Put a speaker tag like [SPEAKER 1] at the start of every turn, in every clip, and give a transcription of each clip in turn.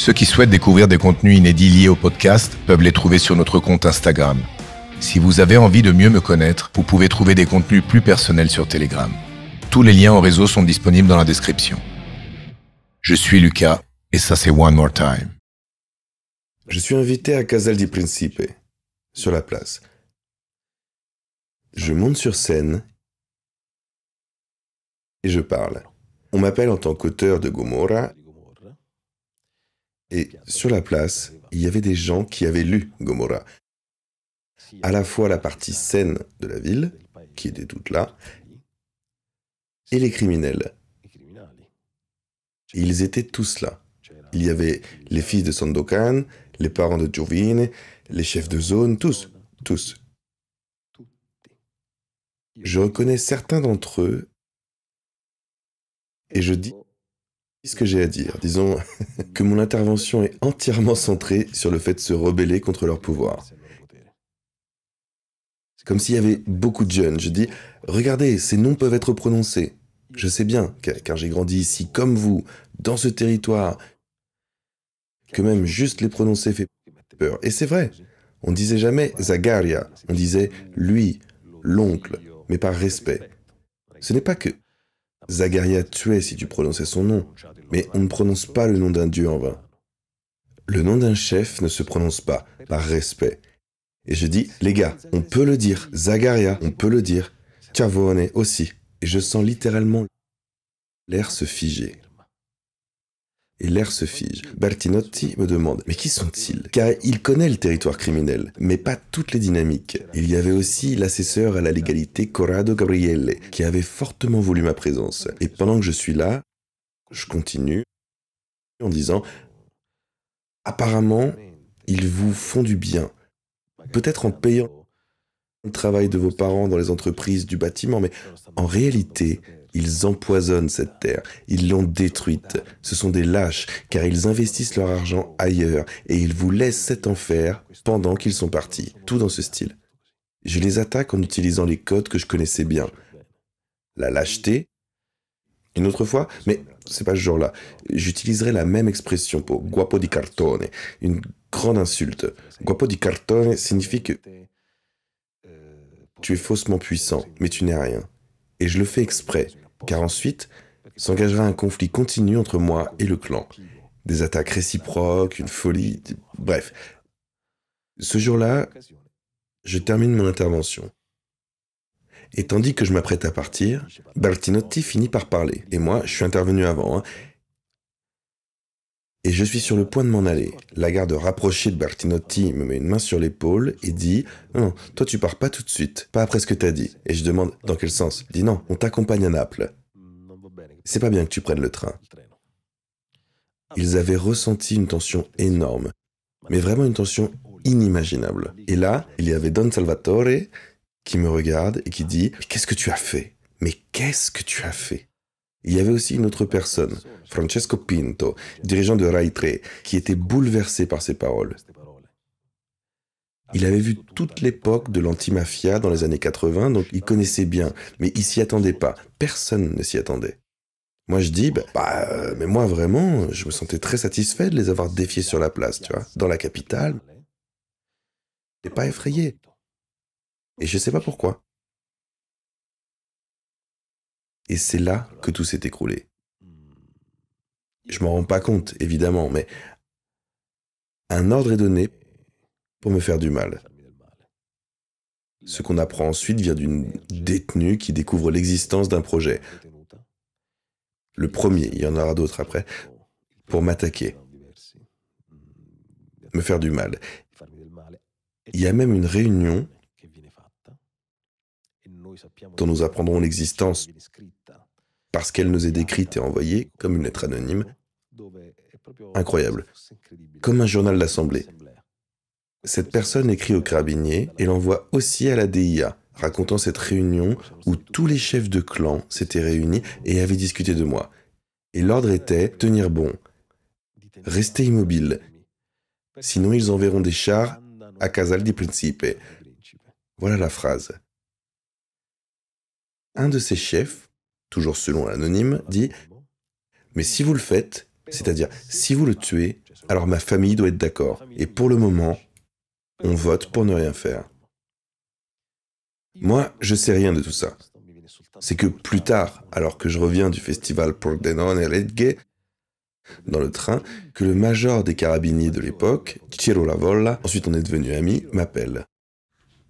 [SPEAKER 1] Ceux qui souhaitent découvrir des contenus inédits liés au podcast peuvent les trouver sur notre compte Instagram. Si vous avez envie de mieux me connaître, vous pouvez trouver des contenus plus personnels sur Telegram. Tous les liens au réseau sont disponibles dans la description. Je suis Lucas et ça c'est One More Time.
[SPEAKER 2] Je suis invité à Casal di Principe, sur la place. Je monte sur scène et je parle. On m'appelle en tant qu'auteur de Gomorra et sur la place, il y avait des gens qui avaient lu Gomorra. À la fois la partie saine de la ville, qui était toute là, et les criminels. Et ils étaient tous là. Il y avait les fils de Sandokan, les parents de Giovine, les chefs de zone, tous. Je reconnais certains d'entre eux et je dis ce que j'ai à dire. Disons que mon intervention est entièrement centrée sur le fait de se rebeller contre leur pouvoir. Comme s'il y avait beaucoup de jeunes. Je dis, regardez, ces noms peuvent être prononcés. Je sais bien, car j'ai grandi ici comme vous, dans ce territoire, que même juste les prononcer fait peur. Et c'est vrai, on disait jamais Zagaria, on disait lui, l'oncle, mais par respect. Ce n'est pas que Zagaria tuait si tu prononçais son nom, mais on ne prononce pas le nom d'un dieu en vain. Le nom d'un chef ne se prononce pas, par respect. Et je dis, les gars, on peut le dire, Zagaria, on peut le dire, Chiavone aussi. Et je sens littéralement l'air se figer. Et l'air se fige. Bertinotti me demande, mais qui sont-ils? Car il connaît le territoire criminel, mais pas toutes les dynamiques. Il y avait aussi l'assesseur à la légalité Corrado Gabriele, qui avait fortement voulu ma présence. Et pendant que je suis là, je continue en disant, apparemment, ils vous font du bien. Peut-être en payant le travail de vos parents dans les entreprises du bâtiment, mais en réalité, ils empoisonnent cette terre, ils l'ont détruite. Ce sont des lâches, car ils investissent leur argent ailleurs et ils vous laissent cet enfer pendant qu'ils sont partis. Tout dans ce style. Je les attaque en utilisant les codes que je connaissais bien. La lâcheté. Une autre fois, mais c'est pas ce genre-là, j'utiliserai la même expression pour guapo di cartone, une grande insulte. Guapo di cartone signifie que tu es faussement puissant, mais tu n'es rien. Et je le fais exprès, car ensuite s'engagera un conflit continu entre moi et le clan. Des attaques réciproques, une folie, bref. Ce jour-là, je termine mon intervention. Et tandis que je m'apprête à partir, Bertinotti finit par parler. Et moi, je suis intervenu avant. Et je suis sur le point de m'en aller. La garde rapprochée de Bertinotti me met une main sur l'épaule et dit « Non, toi tu pars pas tout de suite, pas après ce que t'as dit. » Et je demande « Dans quel sens ?» Il dit « Non, on t'accompagne à Naples. C'est pas bien que tu prennes le train. » Ils avaient ressenti une tension énorme, mais vraiment une tension inimaginable. Et là, il y avait Don Salvatore qui me regarde et qui dit « Mais qu'est-ce que tu as fait? Mais qu'est-ce que tu as fait ?» Il y avait aussi une autre personne, Francesco Pinto, dirigeant de Rai 3, qui était bouleversé par ces paroles. Il avait vu toute l'époque de l'antimafia dans les années 80, donc il connaissait bien, mais il s'y attendait pas. Personne ne s'y attendait. Moi je dis, mais moi vraiment, je me sentais très satisfait de les avoir défiés sur la place, tu vois, dans la capitale. Je n'étais pas effrayé. Et je sais pas pourquoi. Et c'est là que tout s'est écroulé. Je m'en rends pas compte, évidemment, mais un ordre est donné pour me faire du mal. Ce qu'on apprend ensuite vient d'une détenue qui découvre l'existence d'un projet. Le premier, il y en aura d'autres après, pour m'attaquer, me faire du mal. Il y a même une réunion dont nous apprendrons l'existence parce qu'elle nous est décrite et envoyée comme une lettre anonyme. Incroyable. Comme un journal d'assemblée. Cette personne écrit au carabinier et l'envoie aussi à la DIA, racontant cette réunion où tous les chefs de clan s'étaient réunis et avaient discuté de moi. Et l'ordre était tenir bon, rester immobile, sinon ils enverront des chars à Casal di Principe. Voilà la phrase. Un de ces chefs, toujours selon l'anonyme, dit « Mais si vous le faites, C'est-à-dire, si vous le tuez, alors ma famille doit être d'accord. Et pour le moment, on vote pour ne rien faire. Moi, je sais rien de tout ça. C'est que plus tard, alors que je reviens du festival Pordenone et Legge, dans le train, que le major des carabiniers de l'époque, Ciro Lavolla, ensuite on est devenu amis, m'appelle.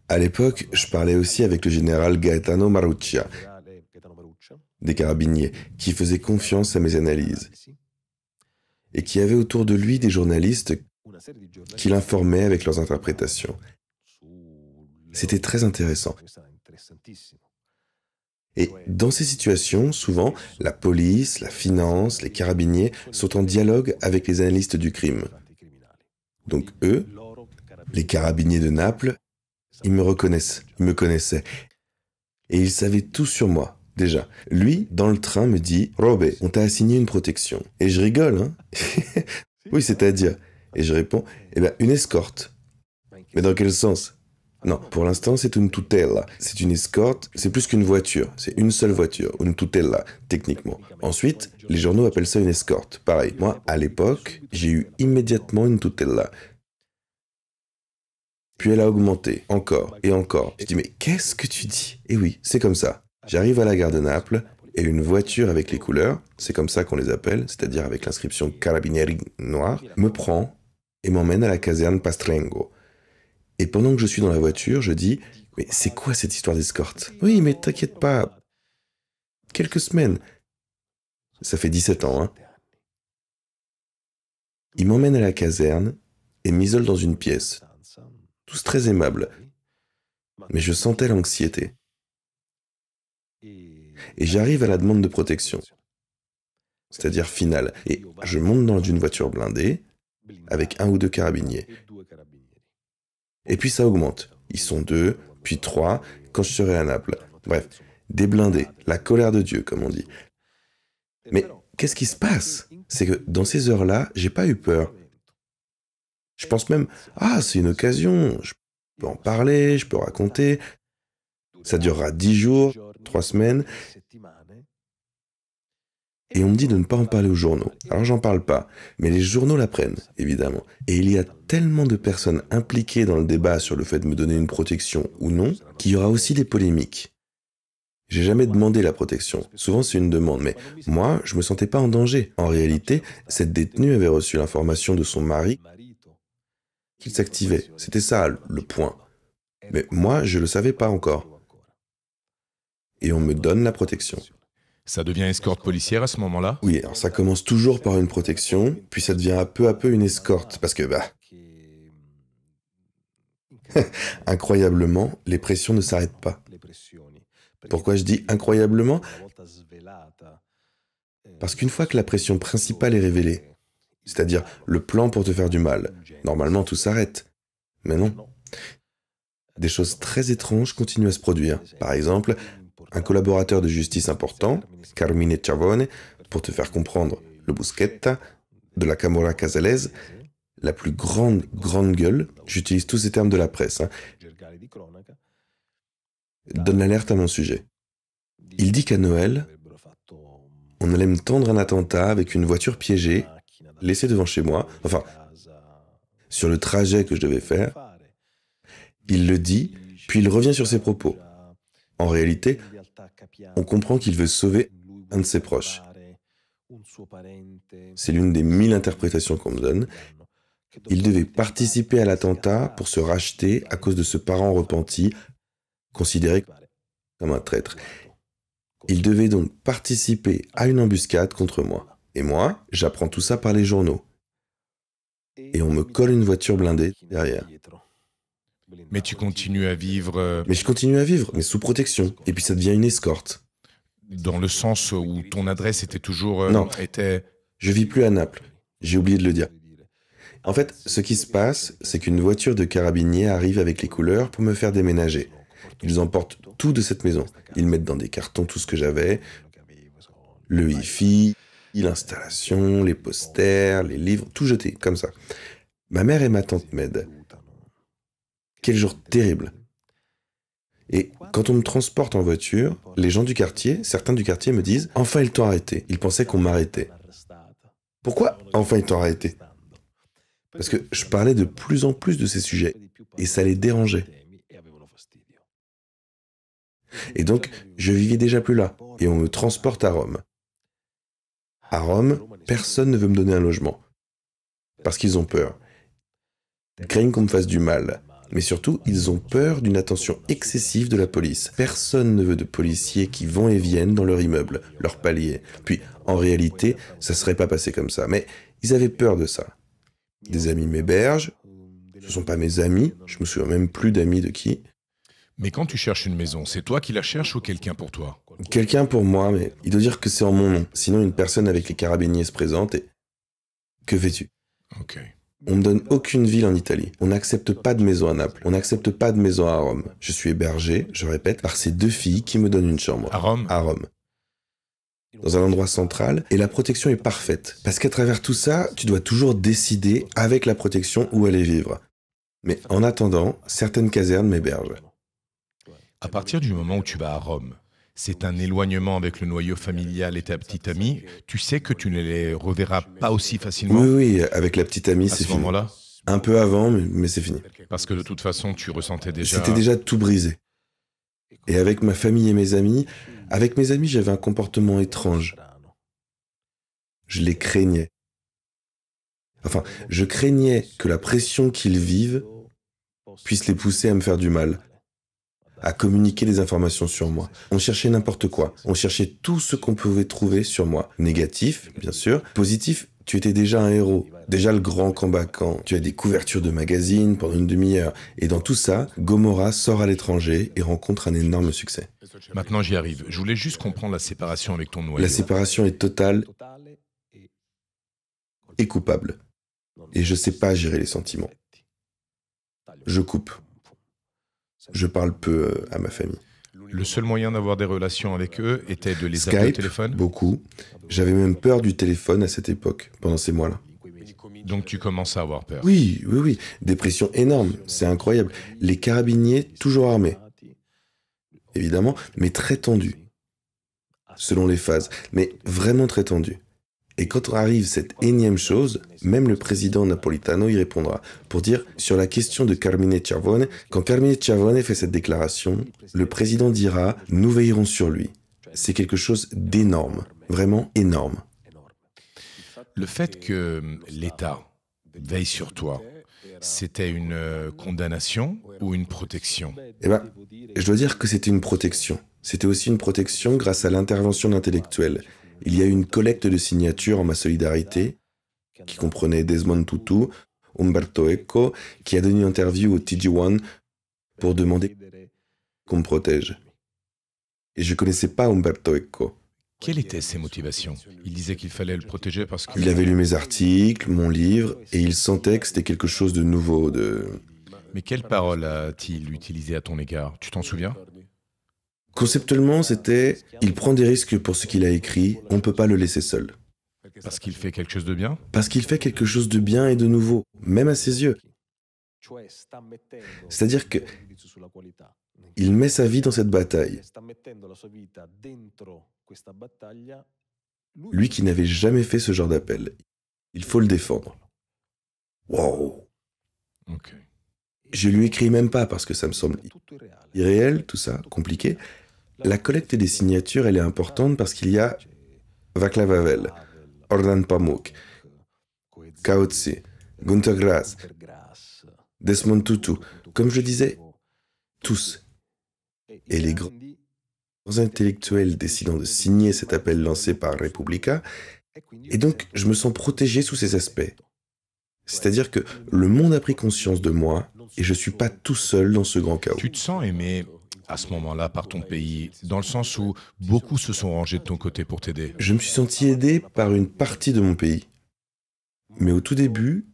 [SPEAKER 2] À l'époque, je parlais aussi avec le général Gaetano Marruccia, des carabiniers, qui faisait confiance à mes analyses, et qui avait autour de lui des journalistes qui l'informaient avec leurs interprétations. C'était très intéressant. Et dans ces situations, souvent, la police, la finance, les carabiniers sont en dialogue avec les analystes du crime. Donc eux, les carabiniers de Naples, ils me reconnaissent, ils me connaissaient. Et ils savaient tout sur moi, déjà. Lui, dans le train, me dit « Robé, on t'a assigné une protection. » Et je rigole, hein. Oui, c'est-à-dire. Et je réponds « Eh bien, une escorte. » Mais dans quel sens? Non, pour l'instant, c'est une tutela. C'est une escorte, c'est plus qu'une voiture. C'est une seule voiture, une tutela, techniquement. Ensuite, les journaux appellent ça une escorte. Pareil, moi, à l'époque, j'ai eu immédiatement une tutela. Puis elle a augmenté, encore et encore. Je dis, mais qu'est-ce que tu dis? Et oui, c'est comme ça. J'arrive à la gare de Naples, et une voiture avec les couleurs, c'est comme ça qu'on les appelle, c'est-à-dire avec l'inscription Carabinieri noir, me prend et m'emmène à la caserne Pastrengo. Et pendant que je suis dans la voiture, je dis « Mais c'est quoi cette histoire d'escorte ?»« Oui, mais t'inquiète pas. Quelques semaines. » Ça fait 17 ans, hein. Il m'emmène à la caserne et m'isole dans une pièce. Tous très aimables. Mais je sentais l'anxiété. Et j'arrive à la demande de protection. C'est-à-dire finale. Et je monte dans une voiture blindée avec un ou deux carabiniers. Et puis ça augmente. Ils sont 2, puis 3, quand je serai à Naples. Bref, des blindés, la colère de Dieu, comme on dit. Mais qu'est-ce qui se passe? C'est que dans ces heures-là, j'ai pas eu peur. Je pense même, ah, c'est une occasion, je peux en parler, je peux raconter. Ça durera 10 jours, 3 semaines. Et on me dit de ne pas en parler aux journaux. Alors j'en parle pas, mais les journaux l'apprennent, évidemment. Et il y a tellement de personnes impliquées dans le débat sur le fait de me donner une protection ou non, qu'il y aura aussi des polémiques. J'ai jamais demandé la protection. Souvent c'est une demande, mais moi, je me sentais pas en danger. En réalité, cette détenue avait reçu l'information de son mari qu'il s'activait. C'était ça, le point. Mais moi, je le savais pas encore. Et on me donne la protection.
[SPEAKER 1] Ça devient escorte policière à ce moment-là?
[SPEAKER 2] Oui, alors ça commence toujours par une protection, puis ça devient peu à peu une escorte, parce que, incroyablement, les pressions ne s'arrêtent pas. Pourquoi je dis incroyablement? Parce qu'une fois que la pression principale est révélée, c'est-à-dire le plan pour te faire du mal, normalement tout s'arrête. Mais non. Des choses très étranges continuent à se produire. Par exemple, un collaborateur de justice important, Carmine Ciavone, pour te faire comprendre, le Busquetta, de la Camorra casalese, la plus grande gueule, j'utilise tous ces termes de la presse, hein, donne l'alerte à mon sujet. Il dit qu'à Noël, on allait me tendre un attentat avec une voiture piégée, laissée devant chez moi, enfin, sur le trajet que je devais faire. Il le dit, puis il revient sur ses propos. En réalité, on comprend qu'il veut sauver un de ses proches. C'est l'une des 1000 interprétations qu'on me donne. Il devait participer à l'attentat pour se racheter à cause de ce parent repenti, considéré comme un traître. Il devait donc participer à une embuscade contre moi. Et moi, j'apprends tout ça par les journaux. Et on me colle une voiture blindée derrière.
[SPEAKER 1] Mais tu continues à vivre...
[SPEAKER 2] Mais je continue à vivre, mais sous protection. Et puis ça devient une escorte.
[SPEAKER 1] Dans le sens où ton adresse était toujours...
[SPEAKER 2] Non, je vis plus à Naples. J'ai oublié de le dire. En fait, ce qui se passe, c'est qu'une voiture de carabiniers arrive avec les couleurs pour me faire déménager. Ils emportent tout de cette maison. Ils mettent dans des cartons tout ce que j'avais. Le hi-fi, l'installation, les posters, les livres, tout jeté, comme ça. Ma mère et ma tante m'aident. Quel jour terrible. Et quand on me transporte en voiture, les gens du quartier, certains du quartier me disent « Enfin, ils t'ont arrêté. Ils pensaient qu'on m'arrêtait. » Pourquoi enfin ils t'ont arrêté? Parce que je parlais de plus en plus de ces sujets, et ça les dérangeait. Et donc, je vivais déjà plus là, et on me transporte à Rome. À Rome, personne ne veut me donner un logement, parce qu'ils ont peur. Ils craignent qu'on me fasse du mal. Mais surtout, ils ont peur d'une attention excessive de la police. Personne ne veut de policiers qui vont et viennent dans leur immeuble, leur palier. Puis, en réalité, ça serait pas passé comme ça. Mais ils avaient peur de ça. Des amis m'hébergent. Ce sont pas mes amis. Je me souviens même plus d'amis de qui.
[SPEAKER 1] Mais quand tu cherches une maison, c'est toi qui la cherches ou quelqu'un pour toi?
[SPEAKER 2] Quelqu'un pour moi, mais il doit dire que c'est en mon nom. Sinon, une personne avec les carabiniers se présente et... Que fais-tu?
[SPEAKER 1] Ok.
[SPEAKER 2] On me donne aucune ville en Italie. On n'accepte pas de maison à Naples. On n'accepte pas de maison à Rome. Je suis hébergé, je répète, par ces 2 filles qui me donnent une chambre.
[SPEAKER 1] À Rome?
[SPEAKER 2] À Rome. Dans un endroit central, et la protection est parfaite. Parce qu'à travers tout ça, tu dois toujours décider avec la protection où aller vivre. Mais en attendant, certaines casernes m'hébergent.
[SPEAKER 1] À partir du moment où tu vas à Rome, c'est un éloignement avec le noyau familial et ta petite amie. Tu sais que tu ne les reverras pas aussi facilement
[SPEAKER 2] Oui, avec la petite amie,
[SPEAKER 1] à
[SPEAKER 2] c'est
[SPEAKER 1] ce
[SPEAKER 2] fini.
[SPEAKER 1] moment-là?
[SPEAKER 2] Un peu avant, mais c'est fini.
[SPEAKER 1] Parce que de toute façon, tu ressentais déjà...
[SPEAKER 2] C'était déjà tout brisé. Et avec ma famille et mes amis, avec mes amis, j'avais un comportement étrange. Je les craignais. Enfin, je craignais que la pression qu'ils vivent puisse les pousser à me faire du mal, à communiquer des informations sur moi. On cherchait n'importe quoi. On cherchait tout ce qu'on pouvait trouver sur moi. Négatif, bien sûr. Positif, tu étais déjà un héros. Déjà le grand combattant. Tu as des couvertures de magazines pendant une demi-heure. Et dans tout ça, Gomorrah sort à l'étranger et rencontre un énorme succès.
[SPEAKER 1] Maintenant, j'y arrive. Je voulais juste comprendre la séparation avec ton noyau.
[SPEAKER 2] La séparation est totale et coupable. Et je sais pas gérer les sentiments. Je coupe. Je parle peu à ma famille.
[SPEAKER 1] Le seul moyen d'avoir des relations avec eux était de les appeler au
[SPEAKER 2] Skype,
[SPEAKER 1] téléphone?
[SPEAKER 2] beaucoup. J'avais même peur du téléphone à cette époque, pendant ces mois-là.
[SPEAKER 1] Donc tu commences à avoir peur.
[SPEAKER 2] Oui. Dépression énorme, c'est incroyable. Les carabiniers, toujours armés. Évidemment, mais très tendus. Selon les phases, mais vraiment très tendus. Et quand arrive cette énième chose, même le président Napolitano y répondra, pour dire, sur la question de Carmine Schiavone, quand Carmine Schiavone fait cette déclaration, le président dira « Nous veillerons sur lui ». C'est quelque chose d'énorme, vraiment énorme.
[SPEAKER 1] Le fait que l'État veille sur toi, c'était une condamnation ou une protection?
[SPEAKER 2] Eh ben, je dois dire que c'était une protection. C'était aussi une protection grâce à l'intervention d'intellectuels. Il y a eu une collecte de signatures en ma solidarité, qui comprenait Desmond Tutu, Umberto Eco, qui a donné une interview au TG1 pour demander qu'on me protège. Et je connaissais pas Umberto Eco.
[SPEAKER 1] Quelles étaient ses motivations? Il disait qu'il fallait le protéger parce que...
[SPEAKER 2] Il avait lu mes articles, mon livre, et il sentait que c'était quelque chose de nouveau,
[SPEAKER 1] Mais quelles paroles a-t-il utilisées à ton égard? Tu t'en souviens?
[SPEAKER 2] Conceptuellement, c'était « Il prend des risques pour ce qu'il a écrit, on ne peut pas le laisser seul. »
[SPEAKER 1] Parce qu'il fait quelque chose de bien?
[SPEAKER 2] Parce qu'il fait quelque chose de bien et de nouveau, même à ses yeux. C'est-à-dire que il met sa vie dans cette bataille. Lui qui n'avait jamais fait ce genre d'appel. Il faut le défendre. Wow.
[SPEAKER 1] Ok.
[SPEAKER 2] Je lui écris même pas parce que ça me semble irréel, tout ça, compliqué. La collecte des signatures, elle est importante parce qu'il y a Václav Havel, Orhan Pamuk, Cao Tse, Günter Grass, Desmond Tutu, comme je disais, tous. Et les grands intellectuels décidant de signer cet appel lancé par Repubblica, et donc je me sens protégé sous ces aspects. C'est-à-dire que le monde a pris conscience de moi et je suis pas tout seul dans ce grand chaos.
[SPEAKER 1] Tu te sens aimé à ce moment-là par ton pays, dans le sens où beaucoup se sont rangés de ton côté pour t'aider?
[SPEAKER 2] Je me suis senti aidé par une partie de mon pays. Mais au tout début,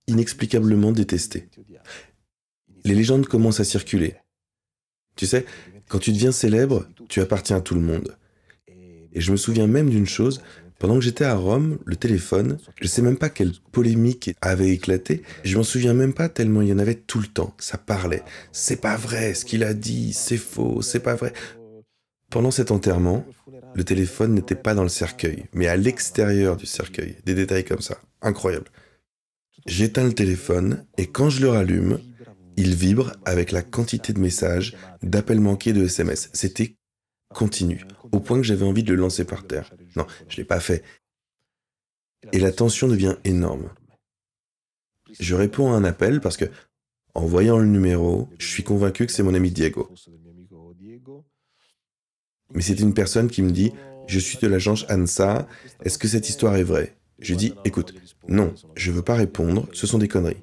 [SPEAKER 2] inexplicablement détesté. Les légendes commencent à circuler. Tu sais, quand tu deviens célèbre, tu appartiens à tout le monde. Et je me souviens même d'une chose, pendant que j'étais à Rome, le téléphone, je sais même pas quelle polémique avait éclaté, je m'en souviens même pas tellement il y en avait tout le temps, ça parlait. C'est pas vrai ce qu'il a dit, c'est faux, c'est pas vrai. Pendant cet enterrement, le téléphone n'était pas dans le cercueil, mais à l'extérieur du cercueil. Des détails comme ça. Incroyable. J'éteins le téléphone et quand je le rallume, il vibre avec la quantité de messages, d'appels manqués, de SMS. C'était continu, au point que j'avais envie de le lancer par terre. Non, je ne l'ai pas fait. Et la tension devient énorme. Je réponds à un appel parce que, en voyant le numéro, je suis convaincu que c'est mon ami Diego. Mais c'est une personne qui me dit « Je suis de l'agence ANSA, est-ce que cette histoire est vraie ?» Je dis « Écoute, non, je veux pas répondre, ce sont des conneries. »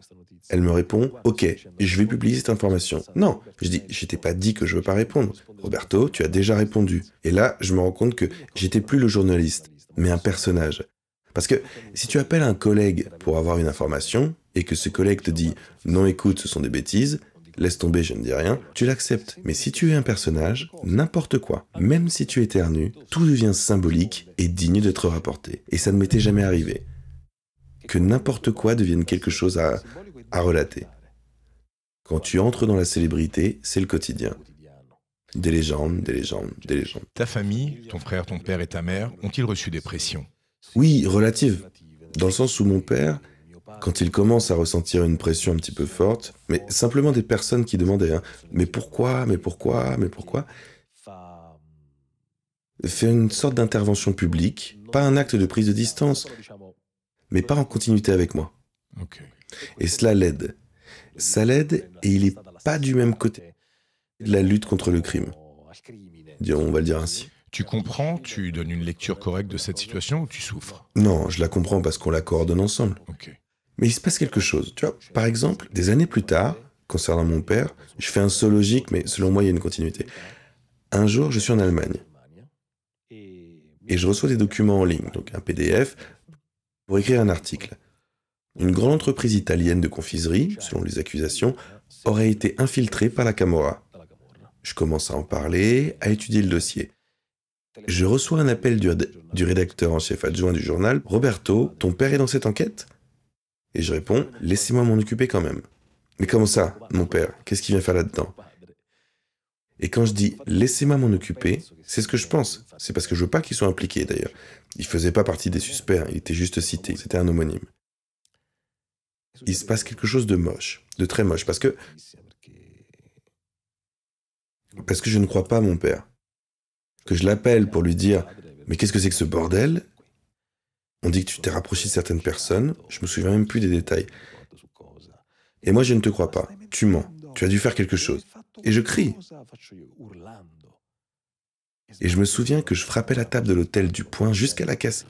[SPEAKER 2] Elle me répond « Ok, je vais publier cette information. » Non, je dis « Je t'ai pas dit que je veux pas répondre. Roberto, tu as déjà répondu. » Et là, je me rends compte que j'étais plus le journaliste, mais un personnage. Parce que si tu appelles un collègue pour avoir une information, et que ce collègue te dit « Non, écoute, ce sont des bêtises », laisse tomber, je ne dis rien, tu l'acceptes. Mais si tu es un personnage, n'importe quoi, même si tu éternues, tout devient symbolique et digne d'être rapporté. Et ça ne m'était jamais arrivé. Que n'importe quoi devienne quelque chose à relater. Quand tu entres dans la célébrité, c'est le quotidien. Des légendes, des légendes, des légendes.
[SPEAKER 1] Ta famille, ton frère, ton père et ta mère, ont-ils reçu des pressions?
[SPEAKER 2] Oui, relative. Dans le sens où mon père, quand il commence à ressentir une pression un petit peu forte, mais simplement des personnes qui demandaient « Mais pourquoi? Mais pourquoi? Mais pourquoi ?» fait une sorte d'intervention publique, pas un acte de prise de distance, mais pas en continuité avec moi.
[SPEAKER 1] Okay.
[SPEAKER 2] Et cela l'aide. Ça l'aide et il n'est pas du même côté de la lutte contre le crime. On va le dire ainsi.
[SPEAKER 1] Tu comprends, tu donnes une lecture correcte de cette situation ou tu souffres?
[SPEAKER 2] Non, je la comprends parce qu'on la coordonne ensemble.
[SPEAKER 1] Okay.
[SPEAKER 2] Mais il se passe quelque chose. Tu vois, par exemple, des années plus tard, concernant mon père, je fais un saut logique, mais selon moi, il y a une continuité. Un jour, je suis en Allemagne. Et je reçois des documents en ligne, donc un PDF, pour écrire un article. Une grande entreprise italienne de confiserie, selon les accusations, aurait été infiltrée par la Camorra. Je commence à en parler, à étudier le dossier. Je reçois un appel du rédacteur en chef adjoint du journal. « Roberto, ton père est dans cette enquête ?» Et je réponds « Laissez-moi m'en occuper quand même. » « Mais comment ça, mon père? Qu'est-ce qu'il vient faire là-dedans ?» Et quand je dis « Laissez-moi m'en occuper », c'est ce que je pense. C'est parce que je veux pas qu'il soit impliqué, d'ailleurs. Il faisait pas partie des suspects, il était juste cité. C'était un homonyme. Il se passe quelque chose de moche, de très moche, parce que je ne crois pas à mon père. Que je l'appelle pour lui dire « Mais qu'est-ce que c'est que ce bordel ?» On dit que tu t'es rapproché de certaines personnes, je me souviens même plus des détails. Et moi, je ne te crois pas. Tu mens. Tu as dû faire quelque chose. Et je crie. Et je me souviens que je frappais la table de l'hôtel du poing jusqu'à la casse.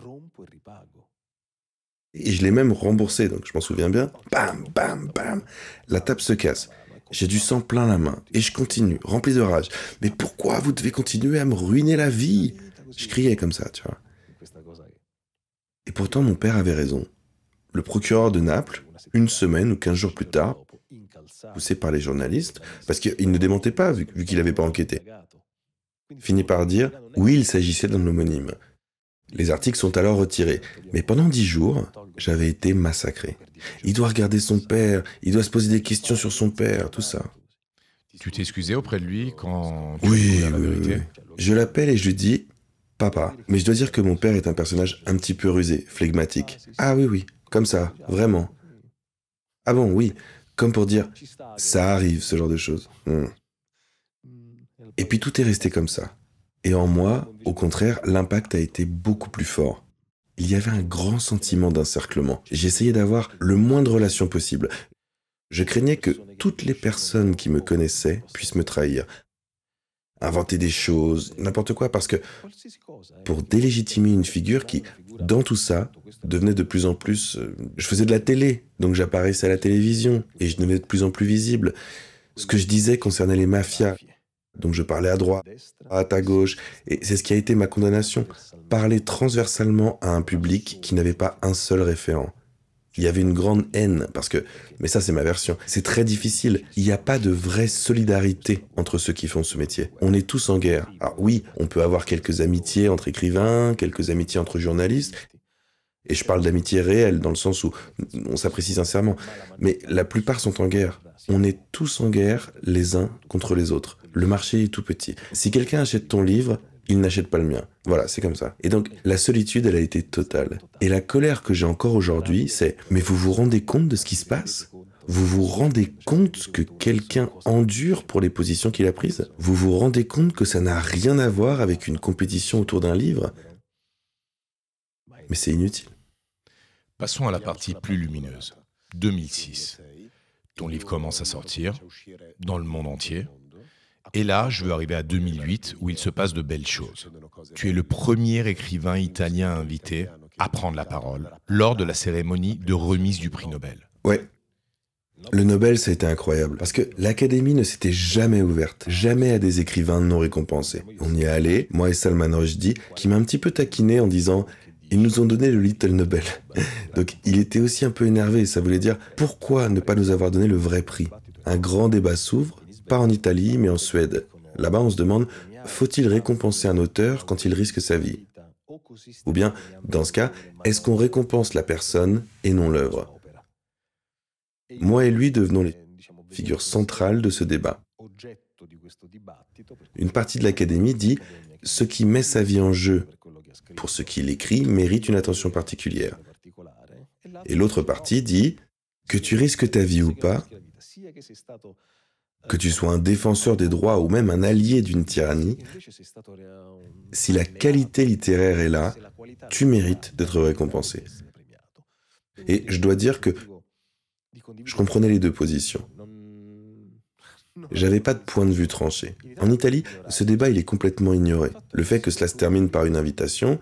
[SPEAKER 2] Et je l'ai même remboursé, donc je m'en souviens bien. Bam, bam, bam. La table se casse. J'ai du sang plein la main. Et je continue, rempli de rage. Mais pourquoi vous devez continuer à me ruiner la vie? Je criais comme ça, tu vois. Et pourtant, mon père avait raison. Le procureur de Naples, une semaine ou 15 jours plus tard, poussé par les journalistes, parce qu'il ne démentait pas, vu qu'il n'avait pas enquêté, finit par dire « Oui, il s'agissait d'un homonyme ». Les articles sont alors retirés. Mais pendant 10 jours, j'avais été massacré. Il doit regarder son père, il doit se poser des questions sur son père, tout ça.
[SPEAKER 1] Tu t'es excusé auprès de lui quand tu
[SPEAKER 2] Oui,
[SPEAKER 1] as la vérité?
[SPEAKER 2] Je l'appelle et je lui dis « Papa, mais je dois dire que mon père est un personnage un petit peu rusé, flegmatique. »« Ah oui, oui, comme ça, vraiment. »« Ah bon, oui, comme pour dire « Ça arrive, ce genre de choses. » Et puis tout est resté comme ça. Et en moi, au contraire, l'impact a été beaucoup plus fort. Il y avait un grand sentiment d'encerclement. J'essayais d'avoir le moins de relations possible. Je craignais que toutes les personnes qui me connaissaient puissent me trahir. Inventer des choses, n'importe quoi, parce que pour délégitimer une figure qui, dans tout ça, devenait de plus en plus... Je faisais de la télé, donc j'apparaissais à la télévision, et je devenais de plus en plus visible. Ce que je disais concernait les mafias. Donc je parlais à droite, à gauche, et c'est ce qui a été ma condamnation. Parler transversalement à un public qui n'avait pas un seul référent. Il y avait une grande haine, parce que, mais ça c'est ma version, c'est très difficile. Il n'y a pas de vraie solidarité entre ceux qui font ce métier. On est tous en guerre. Alors oui, on peut avoir quelques amitiés entre écrivains, quelques amitiés entre journalistes, et je parle d'amitié réelle, dans le sens où on s'apprécie sincèrement, mais la plupart sont en guerre. On est tous en guerre, les uns contre les autres. Le marché est tout petit. Si quelqu'un achète ton livre, il n'achète pas le mien. Voilà, c'est comme ça. Et donc, la solitude, elle a été totale. Et la colère que j'ai encore aujourd'hui, c'est « Mais vous vous rendez compte de ce qui se passe ? Vous vous rendez compte que quelqu'un endure pour les positions qu'il a prises ? Vous vous rendez compte que ça n'a rien à voir avec une compétition autour d'un livre ? Mais c'est inutile. »
[SPEAKER 1] Passons à la partie plus lumineuse. 2006. Ton livre commence à sortir, dans le monde entier. Et là, je veux arriver à 2008, où il se passe de belles choses. Tu es le premier écrivain italien invité à prendre la parole lors de la cérémonie de remise du prix Nobel.
[SPEAKER 2] Ouais. Le Nobel, ça a été incroyable, parce que l'Académie ne s'était jamais ouverte, jamais à des écrivains non récompensés. On y est allé, moi et Salman Rushdie, qui m'a un petit peu taquiné en disant « Ils nous ont donné le Little Nobel ». Donc il était aussi un peu énervé, ça voulait dire « Pourquoi ne pas nous avoir donné le vrai prix ?» Un grand débat s'ouvre, pas en Italie, mais en Suède. Là-bas, on se demande « Faut-il récompenser un auteur quand il risque sa vie ?» Ou bien, dans ce cas, est-ce qu'on récompense la personne et non l'œuvre ? Moi et lui devenons les figures centrales de ce débat. Une partie de l'Académie dit « Ce qui met sa vie en jeu pour ce qu'il écrit mérite une attention particulière. » Et l'autre partie dit « Que tu risques ta vie ou pas, que tu sois un défenseur des droits ou même un allié d'une tyrannie, si la qualité littéraire est là, tu mérites d'être récompensé. » Et je dois dire que je comprenais les deux positions. J'avais pas de point de vue tranché. En Italie, ce débat il est complètement ignoré. Le fait que cela se termine par une invitation,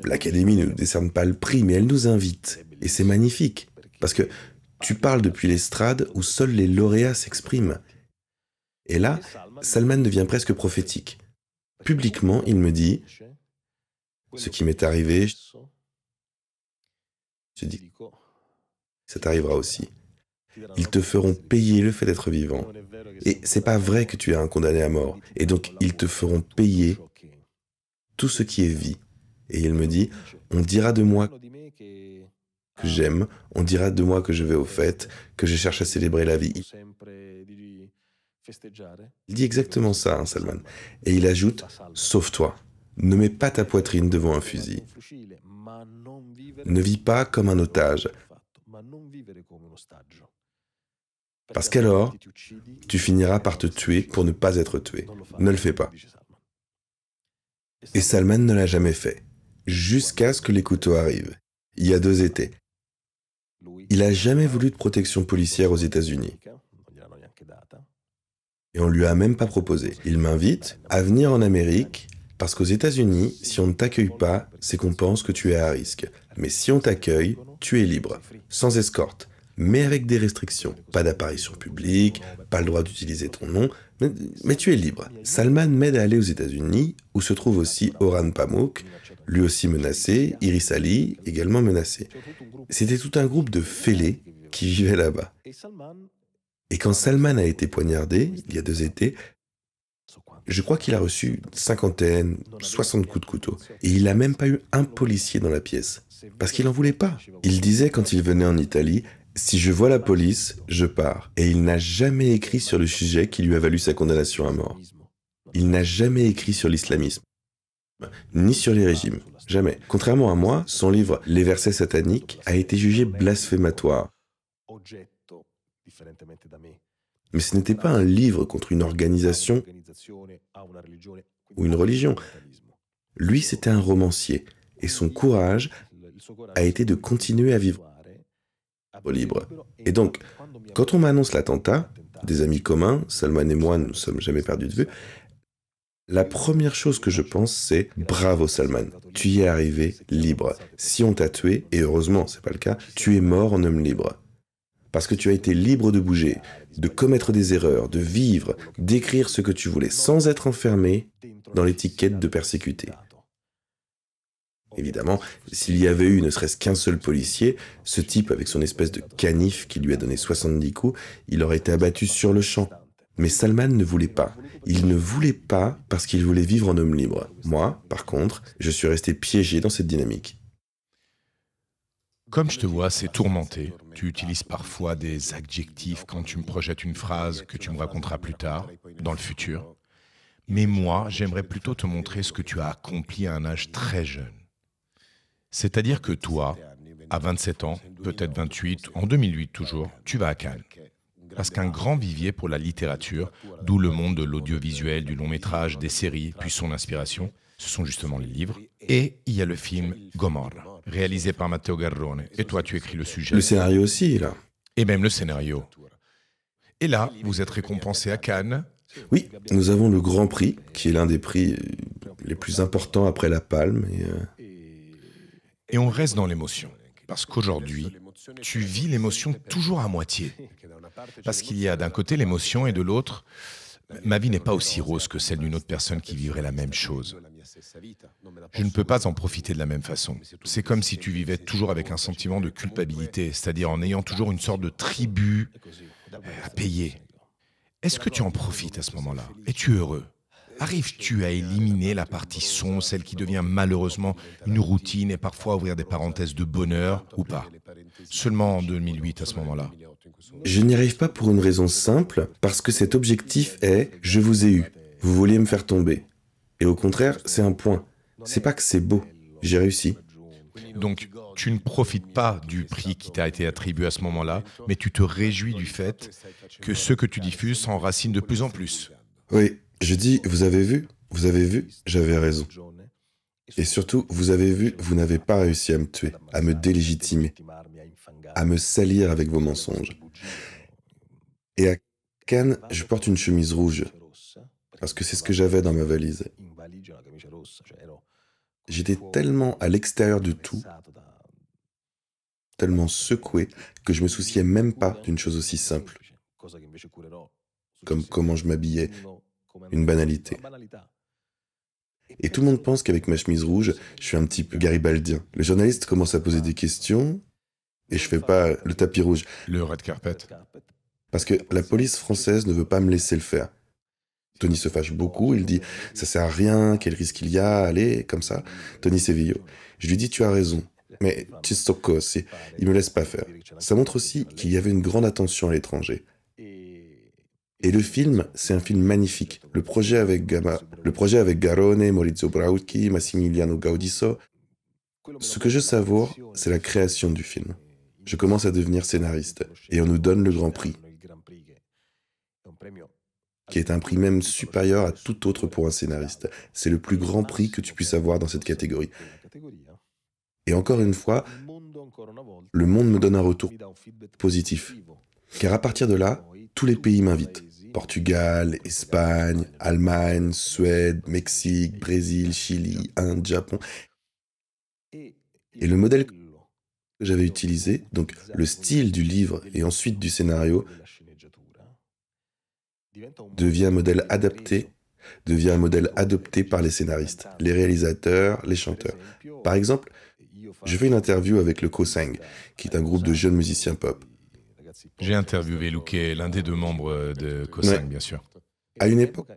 [SPEAKER 2] l'Académie ne nous décerne pas le prix, mais elle nous invite. Et c'est magnifique, parce que tu parles depuis l'estrade où seuls les lauréats s'expriment. Et là, Salman devient presque prophétique. Publiquement, il me dit « Ce qui m'est arrivé, je dis, ça t'arrivera aussi. Ils te feront payer le fait d'être vivant. Et c'est pas vrai que tu es un condamné à mort. Et donc, ils te feront payer tout ce qui est vie. » Et il me dit « On dira de moi que j'aime, on dira de moi que je vais aux fêtes, que je cherche à célébrer la vie. » Il dit exactement ça, hein, Salman. Et il ajoute « Sauve-toi. Ne mets pas ta poitrine devant un fusil. Ne vis pas comme un otage. Parce qu'alors, tu finiras par te tuer pour ne pas être tué. Ne le fais pas. » Et Salman ne l'a jamais fait, jusqu'à ce que les couteaux arrivent. Il y a 2 étés. Il n'a jamais voulu de protection policière aux États-Unis. Et on lui a même pas proposé. Il m'invite à venir en Amérique, parce qu'aux États-Unis, si on ne t'accueille pas, c'est qu'on pense que tu es à risque. Mais si on t'accueille, tu es libre, sans escorte, mais avec des restrictions. Pas d'apparition publique, pas le droit d'utiliser ton nom, mais tu es libre. Salman m'aide à aller aux États-Unis, où se trouve aussi Orhan Pamuk, lui aussi menacé, Iris Ali, également menacé. C'était tout un groupe de fêlés qui vivaient là-bas. Et quand Salman a été poignardé, il y a 2 étés, je crois qu'il a reçu 50, 60 coups de couteau. Et il n'a même pas eu un policier dans la pièce. Parce qu'il n'en voulait pas. Il disait quand il venait en Italie, « Si je vois la police, je pars. » Et il n'a jamais écrit sur le sujet qui lui a valu sa condamnation à mort. Il n'a jamais écrit sur l'islamisme. Ni sur les régimes. Jamais. Contrairement à moi, son livre « Les versets sataniques » a été jugé blasphématoire. Mais ce n'était pas un livre contre une organisation ou une religion. Lui, c'était un romancier. Et son courage a été de continuer à vivre libre. Et donc, quand on m'annonce l'attentat, des amis communs, Salman et moi ne nous sommes jamais perdus de vue, la première chose que je pense, c'est « Bravo Salman, tu y es arrivé libre. Si on t'a tué, et heureusement, c'est pas le cas, tu es mort en homme libre. Parce que tu as été libre de bouger, de commettre des erreurs, de vivre, d'écrire ce que tu voulais, sans être enfermé dans l'étiquette de persécuté. » Évidemment, s'il y avait eu ne serait-ce qu'un seul policier, ce type avec son espèce de canif qui lui a donné 70 coups, il aurait été abattu sur le champ. Mais Salman ne voulait pas. Il ne voulait pas parce qu'il voulait vivre en homme libre. Moi, par contre, je suis resté piégé dans cette dynamique.
[SPEAKER 1] Comme je te vois, c'est tourmenté. Tu utilises parfois des adjectifs quand tu me projettes une phrase que tu me raconteras plus tard, dans le futur. Mais moi, j'aimerais plutôt te montrer ce que tu as accompli à un âge très jeune. C'est-à-dire que toi, à 27 ans, peut-être 28, en 2008 toujours, tu vas à Cannes. Parce qu'un grand vivier pour la littérature, d'où le monde de l'audiovisuel, du long métrage, des séries, puis son inspiration, ce sont justement les livres. Et il y a le film Gomorra, réalisé par Matteo Garrone. Et toi, tu écris le sujet.
[SPEAKER 2] Le scénario aussi, là.
[SPEAKER 1] Et même le scénario. Et là, vous êtes récompensé à Cannes.
[SPEAKER 2] Oui, nous avons le Grand Prix, qui est l'un des prix les plus importants après la Palme.
[SPEAKER 1] Et on reste dans l'émotion. Parce qu'aujourd'hui, tu vis l'émotion toujours à moitié. Parce qu'il y a d'un côté l'émotion et de l'autre, ma vie n'est pas aussi rose que celle d'une autre personne qui vivrait la même chose. Je ne peux pas en profiter de la même façon. C'est comme si tu vivais toujours avec un sentiment de culpabilité, c'est-à-dire en ayant toujours une sorte de tribut à payer. Est-ce que tu en profites à ce moment-là? Es-tu heureux? Arrives-tu à éliminer la partie sombre, celle qui devient malheureusement une routine et parfois ouvrir des parenthèses de bonheur ou pas? Seulement en 2008 à ce moment-là.
[SPEAKER 2] Je n'y arrive pas pour une raison simple, parce que cet objectif est « je vous ai eu, vous vouliez me faire tomber ». Et au contraire, c'est un point. C'est pas que c'est beau, j'ai réussi.
[SPEAKER 1] Donc, tu ne profites pas du prix qui t'a été attribué à ce moment-là, mais tu te réjouis du fait que ce que tu diffuses s'enracine de plus en plus.
[SPEAKER 2] Oui, je dis, vous avez vu, j'avais raison. Et surtout, vous avez vu, vous n'avez pas réussi à me tuer, à me délégitimer, à me salir avec vos mensonges. Et à Cannes, je porte une chemise rouge, parce que c'est ce que j'avais dans ma valise. J'étais tellement à l'extérieur de tout, tellement secoué, que je me souciais même pas d'une chose aussi simple, comme comment je m'habillais, une banalité. Et tout le monde pense qu'avec ma chemise rouge, je suis un petit peu garibaldien. Le journaliste commence à poser des questions, et je fais pas le tapis rouge.
[SPEAKER 1] Le red carpet.
[SPEAKER 2] Parce que la police française ne veut pas me laisser le faire. Tony se fâche beaucoup, il dit « ça sert à rien, quel risque il y a, allez, comme ça ». Tony Sevillo. Je lui dis « tu as raison, mais ci sto così ». Il me laisse pas faire. Ça montre aussi qu'il y avait une grande attention à l'étranger. Et le film, c'est un film magnifique. Le projet avec Garrone, Maurizio Brauchi, Massimiliano Gaudisso. Ce que je savoure, c'est la création du film. Je commence à devenir scénariste, et on nous donne le Grand Prix, qui est un prix même supérieur à tout autre pour un scénariste. C'est le plus grand prix que tu puisses avoir dans cette catégorie. Et encore une fois, le monde me donne un retour positif. Car à partir de là, tous les pays m'invitent. Portugal, Espagne, Allemagne, Suède, Mexique, Brésil, Chili, Inde, Japon. Et le modèle que j'avais utilisé, donc le style du livre et ensuite du scénario, devient un modèle adapté, devient un modèle adopté par les scénaristes, les réalisateurs, les chanteurs. Par exemple, je fais une interview avec le Kosang, qui est un groupe de jeunes musiciens pop.
[SPEAKER 1] J'ai interviewé Luque, l'un des deux membres de Kosang, bien sûr.
[SPEAKER 2] À une époque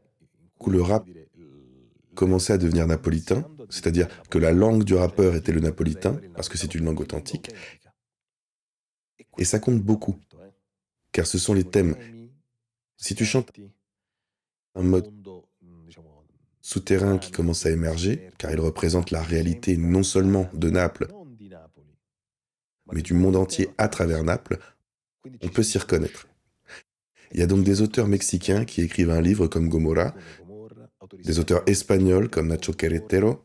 [SPEAKER 2] où le rap commençait à devenir napolitain, c'est-à-dire que la langue du rappeur était le napolitain, parce que c'est une langue authentique, et ça compte beaucoup, car ce sont les thèmes. Si tu chantes un mode souterrain qui commence à émerger, car il représente la réalité non seulement de Naples, mais du monde entier à travers Naples, on peut s'y reconnaître. Il y a donc des auteurs mexicains qui écrivent un livre comme Gomorra, des auteurs espagnols comme Nacho Queretero,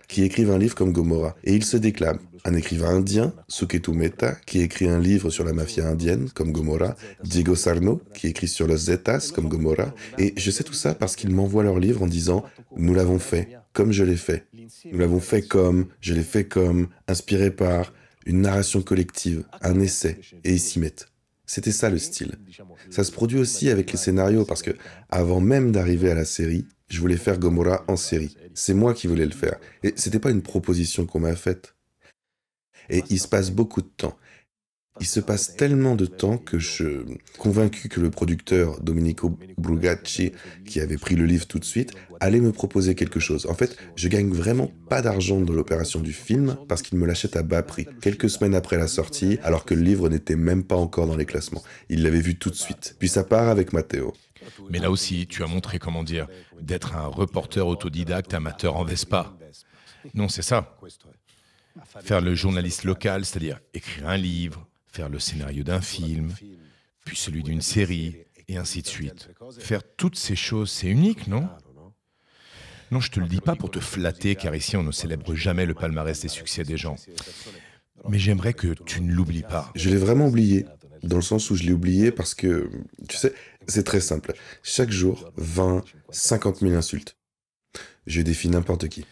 [SPEAKER 2] qui écrivent un livre comme Gomorra, et ils se déclament. Un écrivain indien, Suketu Mehta, qui écrit un livre sur la mafia indienne, comme Gomorra, Diego Sarno, qui écrit sur los Zetas, comme Gomorra, et je sais tout ça parce qu'ils m'envoient leurs livres en disant « Nous l'avons fait, comme je l'ai fait. Nous l'avons fait comme, je l'ai fait comme, inspiré par, une narration collective, un essai, et ils s'y mettent. » C'était ça le style. Ça se produit aussi avec les scénarios, parce que, avant même d'arriver à la série, je voulais faire Gomorra en série. C'est moi qui voulais le faire. Et c'était pas une proposition qu'on m'a faite. Et il se passe beaucoup de temps. Il se passe tellement de temps que je suis convaincu que le producteur Domenico Brugacci, qui avait pris le livre tout de suite, allait me proposer quelque chose. En fait, je gagne vraiment pas d'argent dans l'opération du film parce qu'il me l'achète à bas prix, quelques semaines après la sortie, alors que le livre n'était même pas encore dans les classements. Il l'avait vu tout de suite. Puis ça part avec Matteo.
[SPEAKER 1] Mais là aussi, tu as montré, comment dire, d'être un reporter autodidacte amateur en Vespa. Non, c'est ça. Faire le journaliste local, c'est-à-dire écrire un livre, faire le scénario d'un film, puis celui d'une série, et ainsi de suite. Faire toutes ces choses, c'est unique, non? Non, je te le dis pas pour te flatter, car ici on ne célèbre jamais le palmarès des succès des gens. Mais j'aimerais que tu ne l'oublies pas.
[SPEAKER 2] Je l'ai vraiment oublié, dans le sens où je l'ai oublié parce que, tu sais, c'est très simple. Chaque jour, 20, 50 000 insultes. Je défie n'importe qui.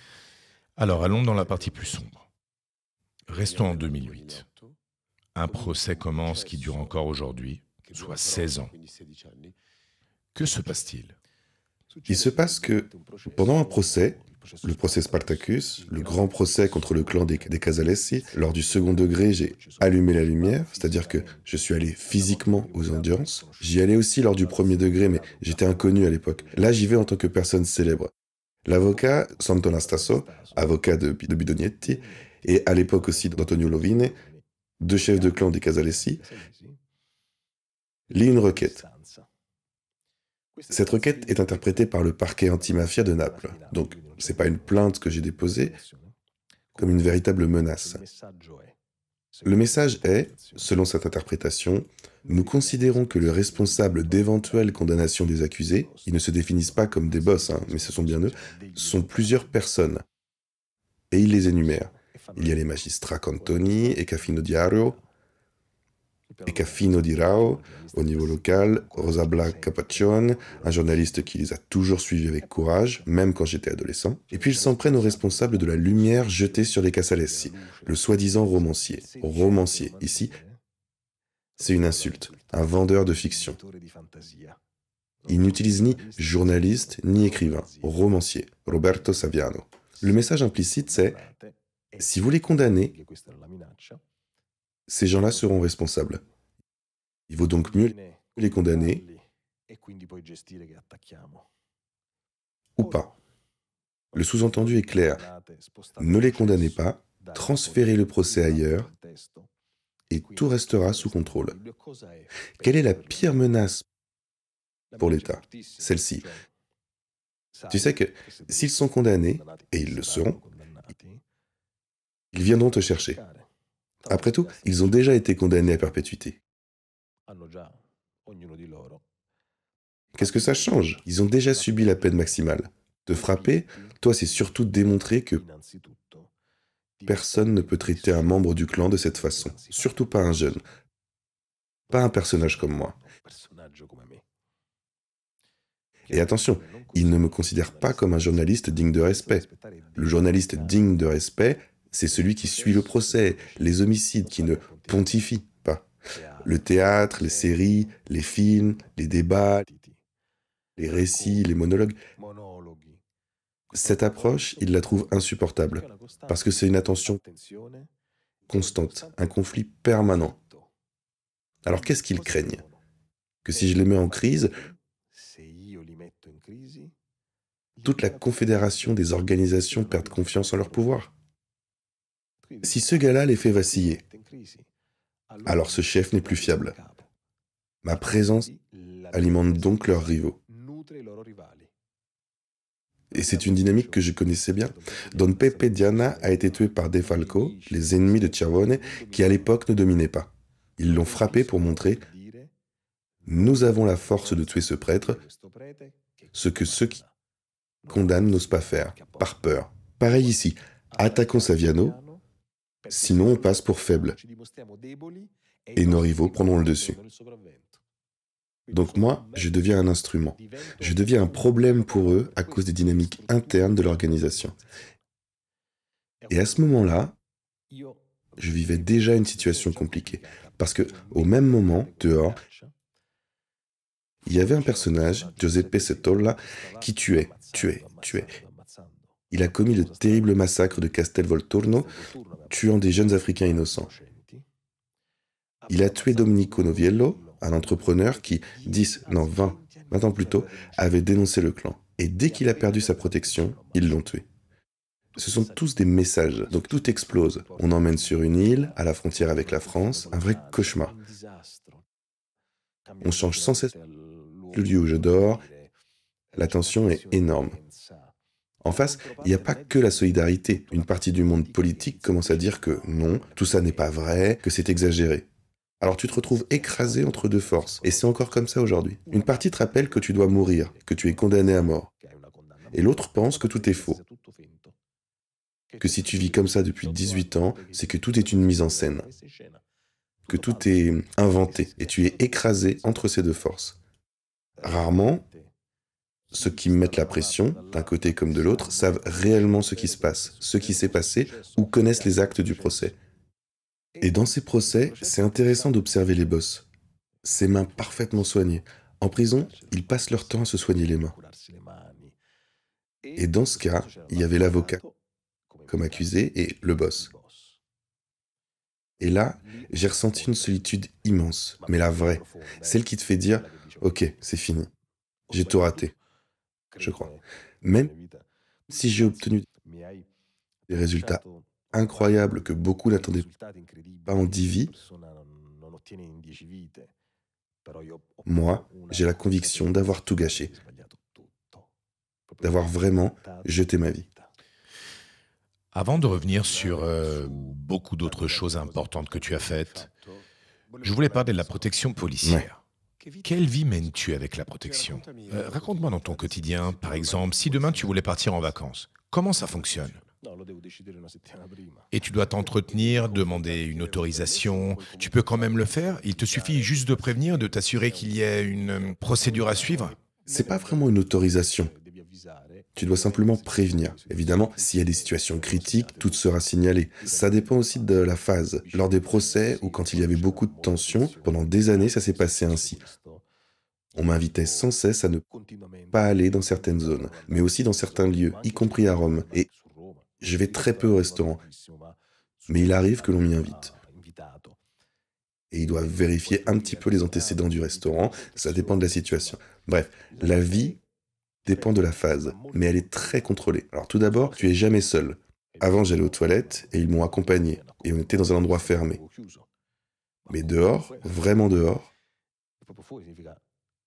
[SPEAKER 1] Alors allons dans la partie plus sombre. Restons en 2008. Un procès commence qui dure encore aujourd'hui, soit 16 ans. Que se passe-t-il?
[SPEAKER 2] Il se passe que, pendant un procès, le procès Spartacus, le grand procès contre le clan des Casalesi, lors du second degré, j'ai allumé la lumière, c'est-à-dire que je suis allé physiquement aux audiences. J'y allais aussi lors du premier degré, mais j'étais inconnu à l'époque. Là, j'y vais en tant que personne célèbre. L'avocat, Santo Anastaso, avocat de Bidognetti, et à l'époque aussi d'Antonio Lovine, deux chefs de clan des Casalesi, lit une requête. Cette requête est interprétée par le parquet antimafia de Naples. Donc, c'est pas une plainte que j'ai déposée, comme une véritable menace. Le message est, selon cette interprétation, nous considérons que le responsable d'éventuelles condamnations des accusés, ils ne se définissent pas comme des boss, mais ce sont bien eux, sont plusieurs personnes. Et il les énumère. Il y a les magistrats Cantoni, Ecafino Diario, Ecafino di Rao, au niveau local, Rosabla Capaccione, un journaliste qui les a toujours suivis avec courage, même quand j'étais adolescent. Et puis ils s'en prennent aux responsables de la lumière jetée sur les Casalesi, le soi-disant romancier. Romancier, ici, c'est une insulte, un vendeur de fiction. Il n'utilise ni journaliste, ni écrivain, romancier, Roberto Saviano. Le message implicite, c'est « Si vous les condamnez, ces gens-là seront responsables. Il vaut donc mieux les condamner ou pas. » Le sous-entendu est clair. Ne les condamnez pas, transférez le procès ailleurs et tout restera sous contrôle. Quelle est la pire menace pour l'État? Celle-ci. Tu sais que s'ils sont condamnés, et ils le seront, ils viendront te chercher. Après tout, ils ont déjà été condamnés à perpétuité. Qu'est-ce que ça change? Ils ont déjà subi la peine maximale. Te frapper, toi, c'est surtout démontrer que personne ne peut traiter un membre du clan de cette façon. Surtout pas un jeune. Pas un personnage comme moi. Et attention, ils ne me considèrent pas comme un journaliste digne de respect. Le journaliste digne de respect, c'est celui qui suit le procès, les homicides, qui ne pontifie pas. Le théâtre, les séries, les films, les débats, les récits, les monologues. Cette approche, ils la trouvent insupportable, parce que c'est une attention constante, un conflit permanent. Alors qu'est-ce qu'ils craignent? Que si je les mets en crise, toute la confédération des organisations perde confiance en leur pouvoir. Si ce gars-là les fait vaciller, alors ce chef n'est plus fiable. Ma présence alimente donc leurs rivaux. Et c'est une dynamique que je connaissais bien. Don Pepe Diana a été tué par De Falco, les ennemis de Chiavone, qui à l'époque ne dominaient pas. Ils l'ont frappé pour montrer « Nous avons la force de tuer ce prêtre », ce que ceux qui condamnent n'osent pas faire, par peur. Pareil ici, attaquons Saviano, sinon on passe pour faible, et nos rivaux prendront le dessus. Donc moi, je deviens un instrument. Je deviens un problème pour eux à cause des dynamiques internes de l'organisation. Et à ce moment-là, je vivais déjà une situation compliquée. Parce que, au même moment, dehors, il y avait un personnage, Giuseppe Setolla, qui tuait. Il a commis le terrible massacre de Castel Volturno, tuant des jeunes Africains innocents. Il a tué Domenico Noviello, un entrepreneur qui, 20 ans plus tôt, avait dénoncé le clan. Et dès qu'il a perdu sa protection, ils l'ont tué. Ce sont tous des messages, donc tout explose. On emmène sur une île, à la frontière avec la France, un vrai cauchemar. On change sans cesse le lieu où je dors, la tension est énorme. En face, il n'y a pas que la solidarité. Une partie du monde politique commence à dire que non, tout ça n'est pas vrai, que c'est exagéré. Alors tu te retrouves écrasé entre deux forces, et c'est encore comme ça aujourd'hui. Une partie te rappelle que tu dois mourir, que tu es condamné à mort, et l'autre pense que tout est faux. Que si tu vis comme ça depuis 18 ans, c'est que tout est une mise en scène, que tout est inventé, et tu es écrasé entre ces deux forces. Rarement, ceux qui mettent la pression, d'un côté comme de l'autre, savent réellement ce qui se passe, ce qui s'est passé, ou connaissent les actes du procès. Et dans ces procès, c'est intéressant d'observer les boss. Ces mains parfaitement soignées. En prison, ils passent leur temps à se soigner les mains. Et dans ce cas, il y avait l'avocat comme accusé et le boss. Et là, j'ai ressenti une solitude immense, mais la vraie, celle qui te fait dire « Ok, c'est fini, j'ai tout raté », je crois. Même si j'ai obtenu des résultats incroyables que beaucoup n'attendaient pas en 10 vies, moi, j'ai la conviction d'avoir tout gâché, d'avoir vraiment jeté ma vie.
[SPEAKER 1] Avant de revenir sur beaucoup d'autres choses importantes que tu as faites, je voulais parler de la protection policière. Quelle vie mènes-tu avec la protection? Raconte-moi dans ton quotidien, par exemple, si demain tu voulais partir en vacances, comment ça fonctionne? Et tu dois t'entretenir, demander une autorisation. Tu peux quand même le faire? Il te suffit juste de prévenir, de t'assurer qu'il y ait une procédure à suivre?
[SPEAKER 2] C'est pas vraiment une autorisation. Tu dois simplement prévenir. Évidemment, s'il y a des situations critiques, tout sera signalé. Ça dépend aussi de la phase. Lors des procès ou quand il y avait beaucoup de tensions, pendant des années, ça s'est passé ainsi. On m'invitait sans cesse à ne pas aller dans certaines zones, mais aussi dans certains lieux, y compris à Rome. Et je vais très peu au restaurant, mais il arrive que l'on m'y invite. Et ils doivent vérifier un petit peu les antécédents du restaurant, ça dépend de la situation. Bref, la vie dépend de la phase, mais elle est très contrôlée. Alors tout d'abord, tu es jamais seul. Avant, j'allais aux toilettes et ils m'ont accompagné, et on était dans un endroit fermé. Mais dehors, vraiment dehors,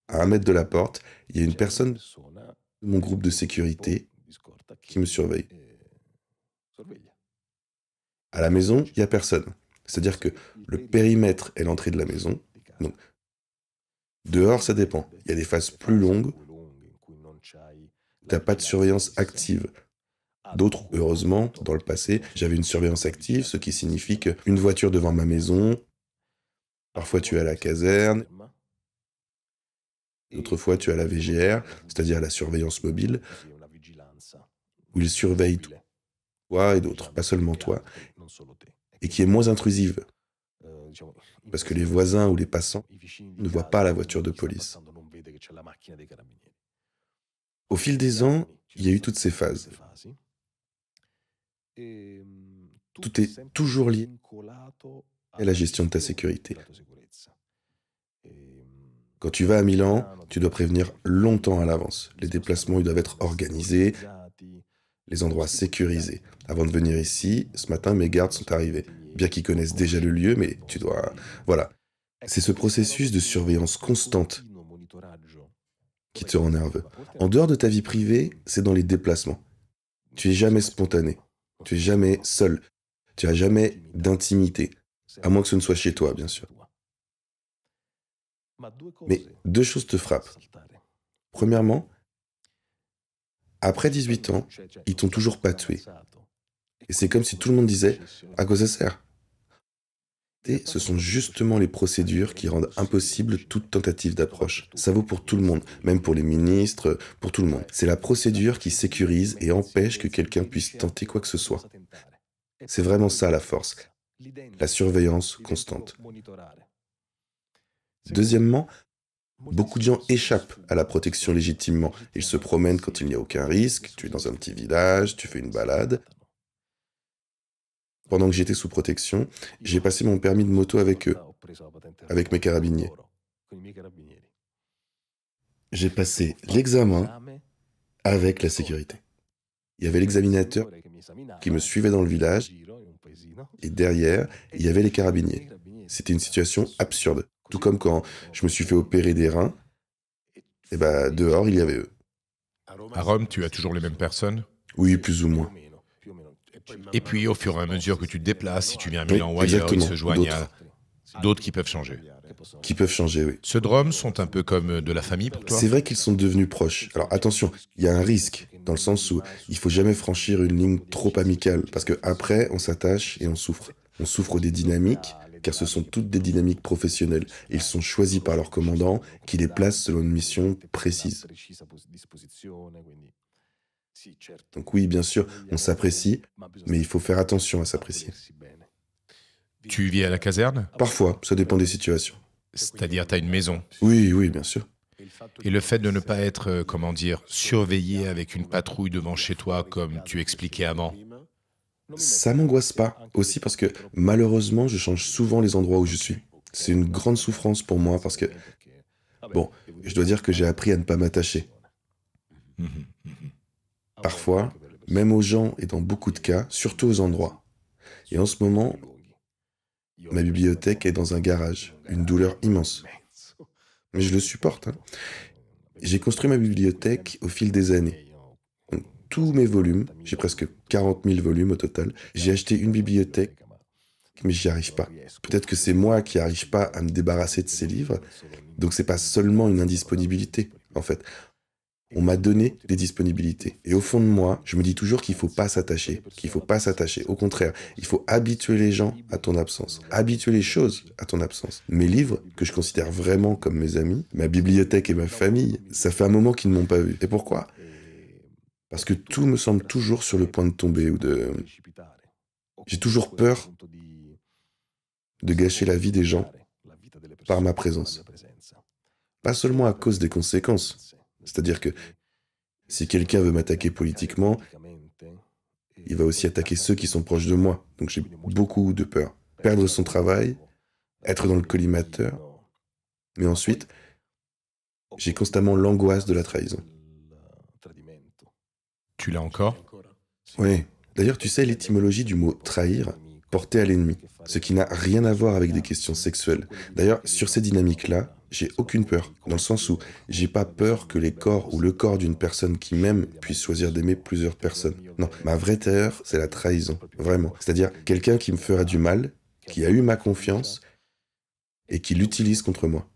[SPEAKER 2] à 1 mètre de la porte, il y a une personne de mon groupe de sécurité qui me surveille. À la maison, il n'y a personne. C'est-à-dire que le périmètre est l'entrée de la maison. Donc, dehors, ça dépend. Il y a des phases plus longues. Tu n'as pas de surveillance active. D'autres, heureusement, dans le passé, j'avais une surveillance active, ce qui signifie qu'une voiture devant ma maison, parfois tu es à la caserne, d'autres fois tu es à la VGR, c'est-à-dire la surveillance mobile, où ils surveillent toi et d'autres, pas seulement toi, et qui est moins intrusive, parce que les voisins ou les passants ne voient pas la voiture de police. Au fil des ans, il y a eu toutes ces phases. Tout est toujours lié à la gestion de ta sécurité. Quand tu vas à Milan, tu dois prévenir longtemps à l'avance. Les déplacements ils doivent être organisés, les endroits sécurisés. Avant de venir ici, ce matin, mes gardes sont arrivés. Bien qu'ils connaissent déjà le lieu, mais tu dois... Voilà. C'est ce processus de surveillance constante qui te rend nerveux. En dehors de ta vie privée, c'est dans les déplacements. Tu es jamais spontané. Tu es jamais seul. Tu n'as jamais d'intimité. À moins que ce ne soit chez toi, bien sûr. Mais 2 choses te frappent. Premièrement, après 18 ans, ils t'ont toujours pas tué. Et c'est comme si tout le monde disait « à quoi ça sert ?» Et ce sont justement les procédures qui rendent impossible toute tentative d'approche. Ça vaut pour tout le monde, même pour les ministres, pour tout le monde. C'est la procédure qui sécurise et empêche que quelqu'un puisse tenter quoi que ce soit. C'est vraiment ça la force, la surveillance constante. Deuxièmement, beaucoup de gens échappent à la protection légitimement. Ils se promènent quand il n'y a aucun risque, tu es dans un petit village, tu fais une balade. Pendant que j'étais sous protection, j'ai passé mon permis de moto avec eux, avec mes carabiniers. J'ai passé l'examen avec la sécurité. Il y avait l'examinateur qui me suivait dans le village, et derrière, il y avait les carabiniers. C'était une situation absurde. Tout comme quand je me suis fait opérer des reins, Et bah, dehors, il y avait eux.
[SPEAKER 1] À Rome, tu as toujours les mêmes personnes?
[SPEAKER 2] Oui, plus ou moins.
[SPEAKER 1] Et puis, au fur et à mesure que tu te déplaces, si tu viens à
[SPEAKER 2] Oui,
[SPEAKER 1] Milan ou ailleurs, ils
[SPEAKER 2] exactement.
[SPEAKER 1] se joignent à d'autres qui peuvent changer.
[SPEAKER 2] Qui peuvent changer, oui.
[SPEAKER 1] Ceux de Rome sont un peu comme de la famille pour toi?
[SPEAKER 2] C'est vrai qu'ils sont devenus proches. Alors attention, il y a un risque, dans le sens où il faut jamais franchir une ligne trop amicale, parce que après, on s'attache et on souffre. On souffre des dynamiques, car ce sont toutes des dynamiques professionnelles. Ils sont choisis par leur commandant, qui les place selon une mission précise. Donc oui, bien sûr, on s'apprécie, mais il faut faire attention à s'apprécier.
[SPEAKER 1] Tu vis à la caserne?
[SPEAKER 2] Parfois, ça dépend des situations.
[SPEAKER 1] C'est-à-dire, tu as une maison.
[SPEAKER 2] Oui, oui, bien sûr.
[SPEAKER 1] Et le fait de ne pas être, comment dire, surveillé avec une patrouille devant chez toi, comme tu expliquais avant,
[SPEAKER 2] Ça m'angoisse pas, aussi parce que malheureusement, je change souvent les endroits où je suis. C'est une grande souffrance pour moi parce que, bon, je dois dire que j'ai appris à ne pas m'attacher.
[SPEAKER 1] Mhm, mhm.
[SPEAKER 2] Parfois, même aux gens et dans beaucoup de cas, surtout aux endroits. Et en ce moment, ma bibliothèque est dans un garage, une douleur immense. Mais je le supporte, hein. J'ai construit ma bibliothèque au fil des années. Donc, tous mes volumes, j'ai presque 40 000 volumes au total, j'ai acheté une bibliothèque, mais j'y arrive pas. Peut-être que c'est moi qui arrive pas à me débarrasser de ces livres, donc c'est pas seulement une indisponibilité, en fait. On m'a donné des disponibilités. Et au fond de moi, je me dis toujours qu'il faut pas s'attacher, qu'il faut pas s'attacher. Au contraire, il faut habituer les gens à ton absence, habituer les choses à ton absence. Mes livres, que je considère vraiment comme mes amis, ma bibliothèque et ma famille, ça fait un moment qu'ils ne m'ont pas vu. Et pourquoi? Parce que tout me semble toujours sur le point de tomber ou de... J'ai toujours peur de gâcher la vie des gens par ma présence. Pas seulement à cause des conséquences. C'est-à-dire que si quelqu'un veut m'attaquer politiquement, il va aussi attaquer ceux qui sont proches de moi. Donc j'ai beaucoup de peur. Perdre son travail, être dans le collimateur. Mais ensuite, j'ai constamment l'angoisse de la trahison.
[SPEAKER 1] Tu l'as encore?
[SPEAKER 2] Oui. D'ailleurs, tu sais l'étymologie du mot trahir, porter à l'ennemi, ce qui n'a rien à voir avec des questions sexuelles. D'ailleurs, sur ces dynamiques-là, j'ai aucune peur, dans le sens où j'ai pas peur que les corps ou le corps d'une personne qui m'aime puisse choisir d'aimer plusieurs personnes. Non, ma vraie terreur, c'est la trahison, vraiment. C'est-à-dire quelqu'un qui me fera du mal, qui a eu ma confiance et qui l'utilise contre moi.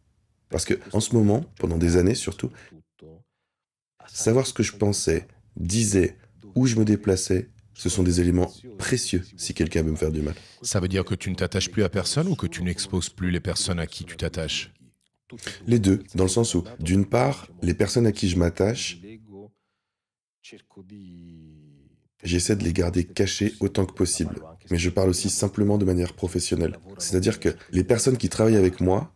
[SPEAKER 2] Parce que en ce moment, pendant des années surtout, savoir ce que je pensais, disais, où je me déplaçais, ce sont des éléments précieux si quelqu'un veut me faire du mal.
[SPEAKER 1] Ça veut dire que tu ne t'attaches plus à personne ou que tu n'exposes plus les personnes à qui tu t'attaches?
[SPEAKER 2] Les deux, dans le sens où, d'une part, les personnes à qui je m'attache, j'essaie de les garder cachées autant que possible. Mais je parle aussi simplement de manière professionnelle. C'est-à-dire que les personnes qui travaillent avec moi,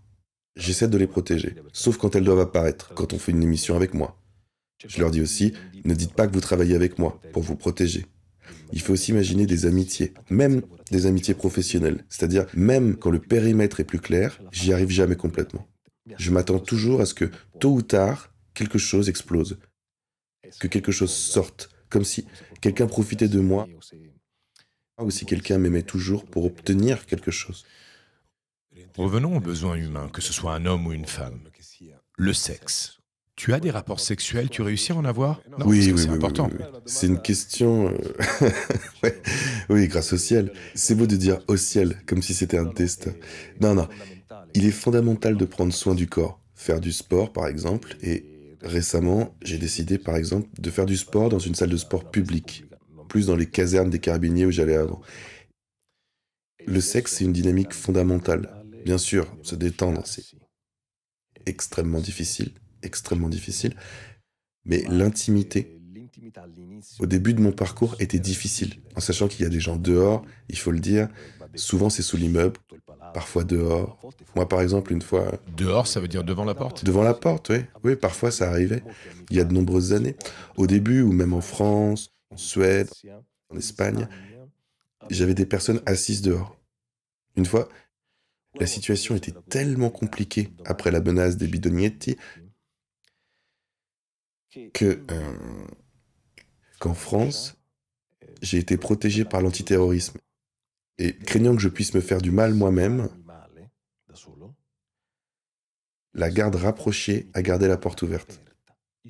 [SPEAKER 2] j'essaie de les protéger. Sauf quand elles doivent apparaître, quand on fait une émission avec moi. Je leur dis aussi, ne dites pas que vous travaillez avec moi, pour vous protéger. Il faut aussi imaginer des amitiés, même des amitiés professionnelles. C'est-à-dire, même quand le périmètre est plus clair, j'y arrive jamais complètement. Je m'attends toujours à ce que, tôt ou tard, quelque chose explose, que quelque chose sorte, comme si quelqu'un profitait de moi, ou si quelqu'un m'aimait toujours pour obtenir quelque chose.
[SPEAKER 1] Revenons aux besoins humains, que ce soit un homme ou une femme. Le sexe. Tu as des rapports sexuels, tu réussis à en avoir? Non,
[SPEAKER 2] Oui,
[SPEAKER 1] parce que
[SPEAKER 2] oui,
[SPEAKER 1] c'est
[SPEAKER 2] oui,
[SPEAKER 1] important.
[SPEAKER 2] oui, oui. C'est une question... ouais. Oui, grâce au ciel. C'est beau de dire au ciel, comme si c'était un destin. Non, non. Il est fondamental de prendre soin du corps. Faire du sport, par exemple. Et récemment, j'ai décidé, par exemple, de faire du sport dans une salle de sport publique. Plus dans les casernes des carabiniers où j'allais avant. Le sexe, c'est une dynamique fondamentale. Bien sûr, se détendre, c'est extrêmement difficile. Extrêmement difficile. Mais l'intimité, au début de mon parcours, était difficile, en sachant qu'il y a des gens dehors, il faut le dire, souvent c'est sous l'immeuble, parfois dehors. Moi, par exemple, une fois...
[SPEAKER 1] Dehors, ça veut dire devant la porte?
[SPEAKER 2] Devant la porte, oui. Oui, parfois ça arrivait, il y a de nombreuses années. Au début, ou même en France, en Suède, en Espagne, j'avais des personnes assises dehors. Une fois, la situation était tellement compliquée après la menace des bidognetti qu'en France, j'ai été protégé par l'antiterrorisme. Et craignant que je puisse me faire du mal moi-même, La garde rapprochée a gardé la porte ouverte.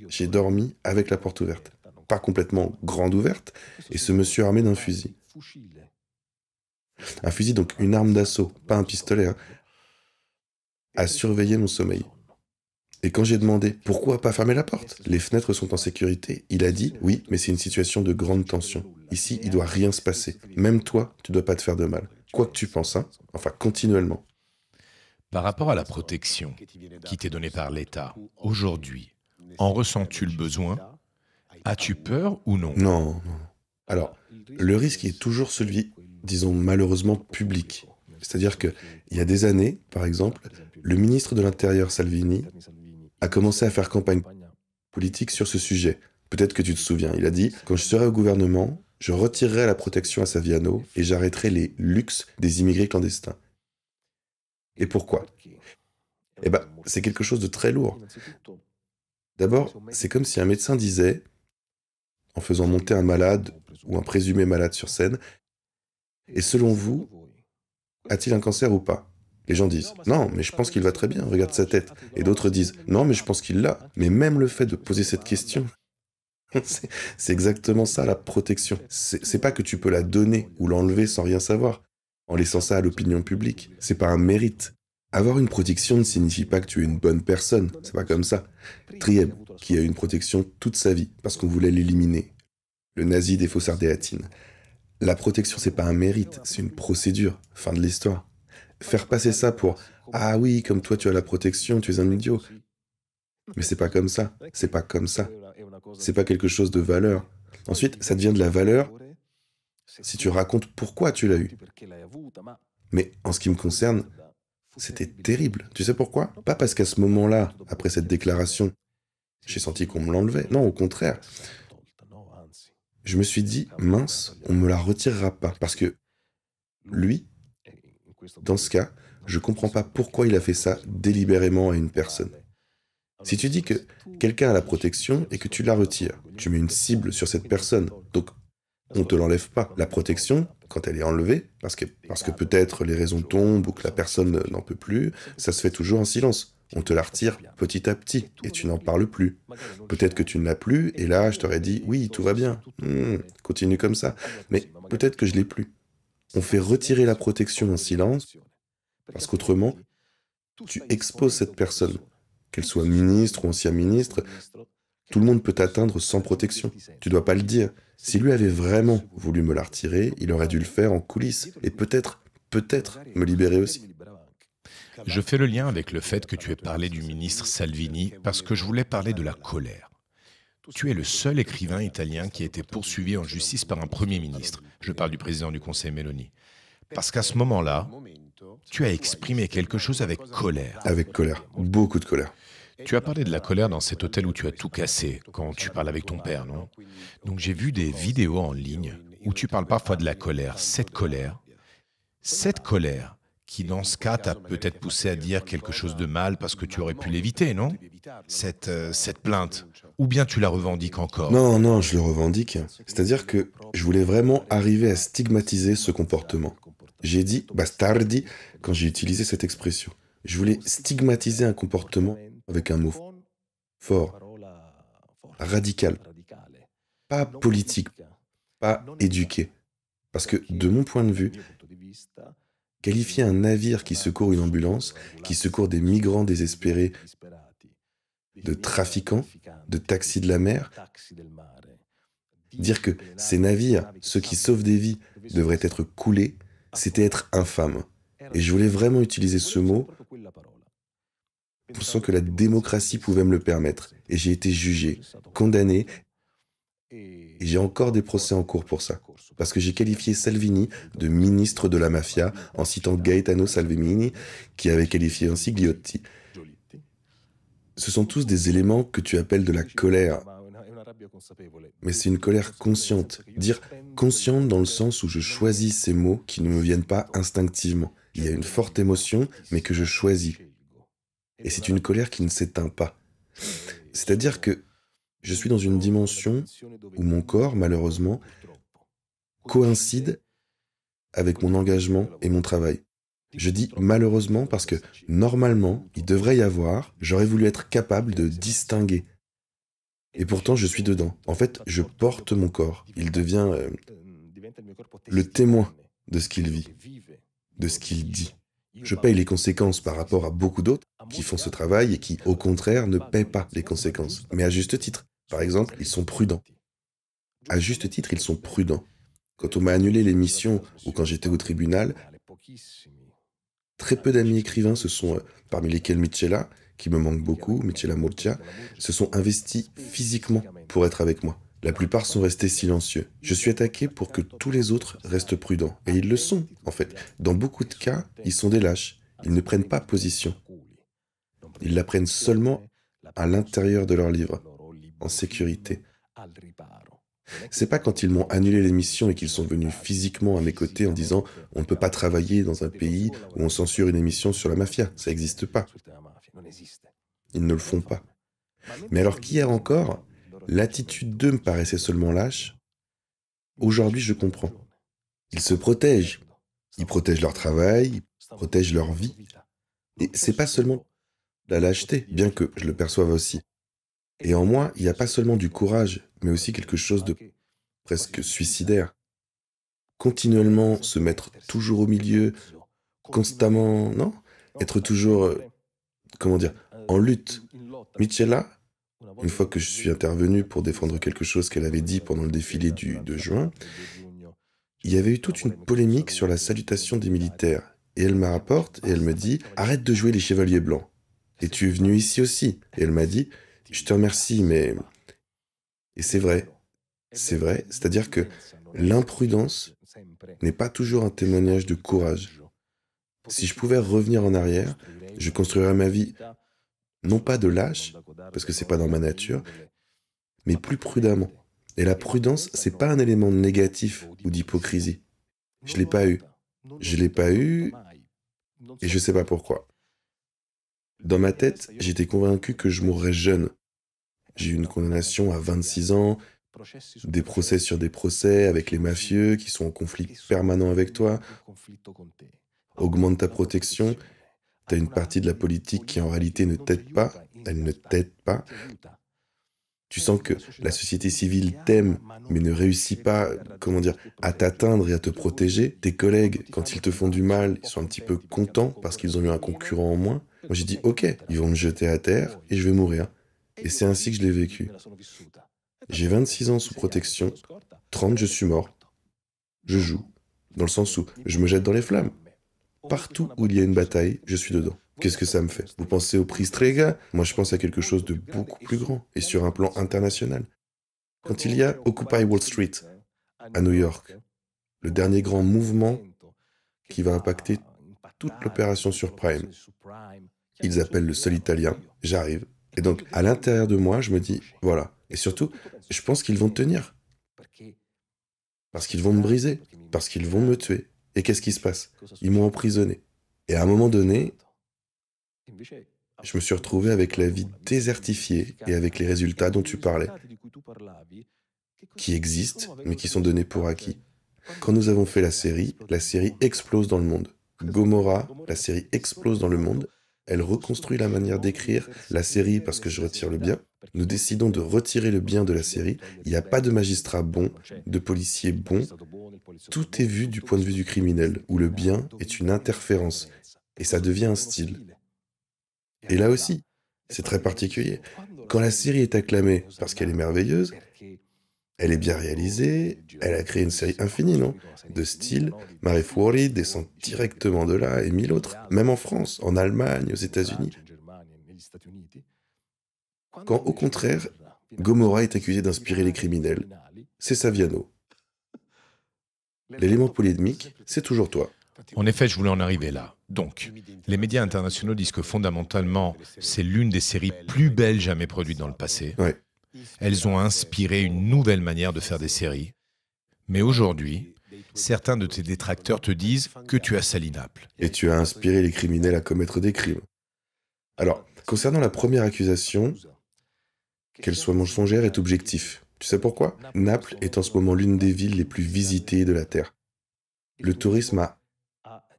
[SPEAKER 2] J'ai dormi avec la porte ouverte. Pas complètement grande ouverte, et ce monsieur armé d'un fusil. Un fusil, donc une arme d'assaut, pas un pistolet, hein, a surveillé mon sommeil. Et quand j'ai demandé pourquoi pas fermer la porte, les fenêtres sont en sécurité, il a dit oui, mais c'est une situation de grande tension. Ici, il doit rien se passer. Même toi, tu dois pas te faire de mal. Quoi que tu penses, hein, enfin continuellement.
[SPEAKER 1] Par rapport à la protection qui t'est donnée par l'État, aujourd'hui, en ressens-tu le besoin? As-tu peur ou non?
[SPEAKER 2] Non, non. Alors, le risque est toujours celui, disons malheureusement, public. C'est-à-dire que il y a des années, par exemple, le ministre de l'Intérieur Salvini a commencé à faire campagne politique sur ce sujet. Peut-être que tu te souviens, il a dit « Quand je serai au gouvernement, je retirerai la protection à Saviano et j'arrêterai les luxes des immigrés clandestins. » Et pourquoi? Eh ben, c'est quelque chose de très lourd. D'abord, c'est comme si un médecin disait, en faisant monter un malade ou un présumé malade sur scène, « Et selon vous, a-t-il un cancer ou pas ?» Les gens disent « Non, mais je pense qu'il va très bien, regarde sa tête. » Et d'autres disent « Non, mais je pense qu'il l'a. » Mais même le fait de poser cette question, c'est exactement ça la protection. C'est pas que tu peux la donner ou l'enlever sans rien savoir, en laissant ça à l'opinion publique. C'est pas un mérite. Avoir une protection ne signifie pas que tu es une bonne personne, c'est pas comme ça. Trieb, qui a eu une protection toute sa vie, parce qu'on voulait l'éliminer. Le nazi des fosses ardéatines. La protection, c'est pas un mérite, c'est une procédure. Fin de l'histoire. Faire passer ça pour « Ah oui, comme toi tu as la protection, tu es un idiot. » Mais c'est pas comme ça, c'est pas comme ça. C'est pas quelque chose de valeur. Ensuite, ça devient de la valeur si tu racontes pourquoi tu l'as eu. Mais en ce qui me concerne, c'était terrible. Tu sais pourquoi? Pas parce qu'à ce moment-là, après cette déclaration, j'ai senti qu'on me l'enlevait. Non, au contraire. Je me suis dit, mince, on me la retirera pas. Parce que lui, dans ce cas, je comprends pas pourquoi il a fait ça délibérément à une personne. Si tu dis que quelqu'un a la protection et que tu la retires, tu mets une cible sur cette personne. Donc, on ne te l'enlève pas. La protection, quand elle est enlevée, parce que peut-être les raisons tombent ou que la personne n'en peut plus, ça se fait toujours en silence. On te la retire petit à petit et tu n'en parles plus. Peut-être que tu ne l'as plus et là, je t'aurais dit, oui, tout va bien. Continue comme ça. Mais peut-être que je l'ai plus. On fait retirer la protection en silence parce qu'autrement, tu exposes cette personne. Qu'elle soit ministre ou ancien ministre, tout le monde peut t'atteindre sans protection. Tu dois pas le dire. Si lui avait vraiment voulu me la retirer, il aurait dû le faire en coulisses. Et peut-être me libérer aussi.
[SPEAKER 1] Je fais le lien avec le fait que tu aies parlé du ministre Salvini parce que je voulais parler de la colère. Tu es le seul écrivain italien qui a été poursuivi en justice par un Premier ministre. Je parle du président du Conseil Meloni. Parce qu'à ce moment-là, tu as exprimé quelque chose avec colère.
[SPEAKER 2] Avec colère. Beaucoup de colère.
[SPEAKER 1] Tu as parlé de la colère dans cet hôtel où tu as tout cassé, quand tu parles avec ton père, non? Donc j'ai vu des vidéos en ligne où tu parles parfois de la colère. Cette colère qui dans ce cas t'a peut-être poussé à dire quelque chose de mal parce que tu aurais pu l'éviter, non? Cette plainte. Ou bien tu la revendiques encore?
[SPEAKER 2] Non, je le revendique. C'est-à-dire que je voulais vraiment arriver à stigmatiser ce comportement. J'ai dit « bastardi » quand j'ai utilisé cette expression. Je voulais stigmatiser un comportement avec un mot fort, radical, pas politique, pas éduqué. Parce que, de mon point de vue, qualifier un navire qui secourt une ambulance, qui secourt des migrants désespérés, de trafiquants, de taxis de la mer, dire que ces navires, ceux qui sauvent des vies, devraient être coulés, c'était être infâme. Et je voulais vraiment utiliser ce mot pensant que la démocratie pouvait me le permettre. Et j'ai été jugé, condamné, et j'ai encore des procès en cours pour ça. Parce que j'ai qualifié Salvini de ministre de la mafia en citant Gaetano Salvemini, qui avait qualifié ainsi Gliotti. Ce sont tous des éléments que tu appelles de la colère. Mais c'est une colère consciente. Dire consciente dans le sens où je choisis ces mots qui ne me viennent pas instinctivement. Il y a une forte émotion, mais que je choisis. Et c'est une colère qui ne s'éteint pas. C'est-à-dire que je suis dans une dimension où mon corps, malheureusement, coïncide avec mon engagement et mon travail. Je dis malheureusement parce que normalement, il devrait y avoir, j'aurais voulu être capable de distinguer. Et pourtant, je suis dedans. En fait, je porte mon corps. Il devient le témoin de ce qu'il vit, de ce qu'il dit. Je paye les conséquences par rapport à beaucoup d'autres qui font ce travail et qui, au contraire, ne paient pas les conséquences. Mais à juste titre. Par exemple, ils sont prudents. À juste titre, ils sont prudents. Quand on m'a annulé l'émission ou quand j'étais au tribunal, très peu d'amis écrivains se sont, parmi lesquels Michela, qui me manque beaucoup, Michela Murcia, se sont investis physiquement pour être avec moi. La plupart sont restés silencieux. Je suis attaqué pour que tous les autres restent prudents. Et ils le sont, en fait. Dans beaucoup de cas, ils sont des lâches. Ils ne prennent pas position. Ils la prennent seulement à l'intérieur de leur livre, en sécurité. C'est pas quand ils m'ont annulé l'émission et qu'ils sont venus physiquement à mes côtés en disant « on ne peut pas travailler dans un pays où on censure une émission sur la mafia, ça n'existe pas ». Ils ne le font pas. Mais alors qu'hier encore, l'attitude d'eux me paraissait seulement lâche, aujourd'hui je comprends. Ils se protègent. Ils protègent leur travail, ils protègent leur vie. Et c'est pas seulement la lâcheté, bien que je le perçoive aussi. Et en moi, il n'y a pas seulement du courage, mais aussi quelque chose de presque suicidaire. Continuellement se mettre toujours au milieu, constamment, non? Être toujours, comment dire, en lutte. Michela, une fois que je suis intervenu pour défendre quelque chose qu'elle avait dit pendant le défilé de juin, il y avait eu toute une polémique sur la salutation des militaires. Et elle me rapporte et elle me dit « Arrête de jouer les chevaliers blancs. Et tu es venu ici aussi. » Et elle m'a dit « Je te remercie, mais... » Et c'est vrai, c'est-à-dire que l'imprudence n'est pas toujours un témoignage de courage. Si je pouvais revenir en arrière, je construirais ma vie, non pas de lâche, parce que c'est pas dans ma nature, mais plus prudemment. Et la prudence, c'est pas un élément négatif ou d'hypocrisie. Je l'ai pas eu. Je l'ai pas eu, et je sais pas pourquoi. Dans ma tête, j'étais convaincu que je mourrais jeune. J'ai eu une condamnation à 26 ans, des procès sur des procès avec les mafieux qui sont en conflit permanent avec toi. Augmente ta protection. T'as une partie de la politique qui en réalité ne t'aide pas. Elle ne t'aide pas. Tu sens que la société civile t'aime, mais ne réussit pas, comment dire, à t'atteindre et à te protéger. Tes collègues, quand ils te font du mal, ils sont un petit peu contents parce qu'ils ont eu un concurrent en moins. Moi j'ai dit, ok, ils vont me jeter à terre et je vais mourir. Et c'est ainsi que je l'ai vécu. J'ai 26 ans sous protection, 30 je suis mort. Je joue, dans le sens où je me jette dans les flammes. Partout où il y a une bataille, je suis dedans. Qu'est-ce que ça me fait? Vous pensez au prix Strega? Moi je pense à quelque chose de beaucoup plus grand, et sur un plan international. Quand il y a Occupy Wall Street, à New York, le dernier grand mouvement qui va impacter toute l'opération sur Prime, ils appellent le sol italien, j'arrive. Et donc, à l'intérieur de moi, je me dis, voilà. Et surtout, je pense qu'ils vont tenir. Parce qu'ils vont me briser. Parce qu'ils vont me tuer. Et qu'est-ce qui se passe? Ils m'ont emprisonné. Et à un moment donné, je me suis retrouvé avec la vie désertifiée et avec les résultats dont tu parlais, qui existent, mais qui sont donnés pour acquis. Quand nous avons fait la série explose dans le monde. Gomorrah, la série explose dans le monde. Elle reconstruit la manière d'écrire la série parce que je retire le bien. Nous décidons de retirer le bien de la série. Il n'y a pas de magistrat bon, de policier bon. Tout est vu du point de vue du criminel, où le bien est une interférence. Et ça devient un style. Et là aussi, c'est très particulier. Quand la série est acclamée parce qu'elle est merveilleuse, elle est bien réalisée, elle a créé une série infinie, non? De style, Mare Fuori descend directement de là, et mille autres, même en France, en Allemagne, aux États-Unis. Quand, au contraire, Gomorrah est accusé d'inspirer les criminels, c'est Saviano. L'élément polémique, c'est toujours toi.
[SPEAKER 1] En effet, je voulais en arriver là. Donc, les médias internationaux disent que fondamentalement, c'est l'une des séries plus belles jamais produites dans le passé.
[SPEAKER 2] Ouais.
[SPEAKER 1] Elles ont inspiré une nouvelle manière de faire des séries. Mais aujourd'hui, certains de tes détracteurs te disent que tu as sali Naples.
[SPEAKER 2] Et tu as inspiré les criminels à commettre des crimes. Alors, concernant la première accusation, qu'elle soit mensongère est objectif. Tu sais pourquoi? Naples est en ce moment l'une des villes les plus visitées de la Terre. Le tourisme a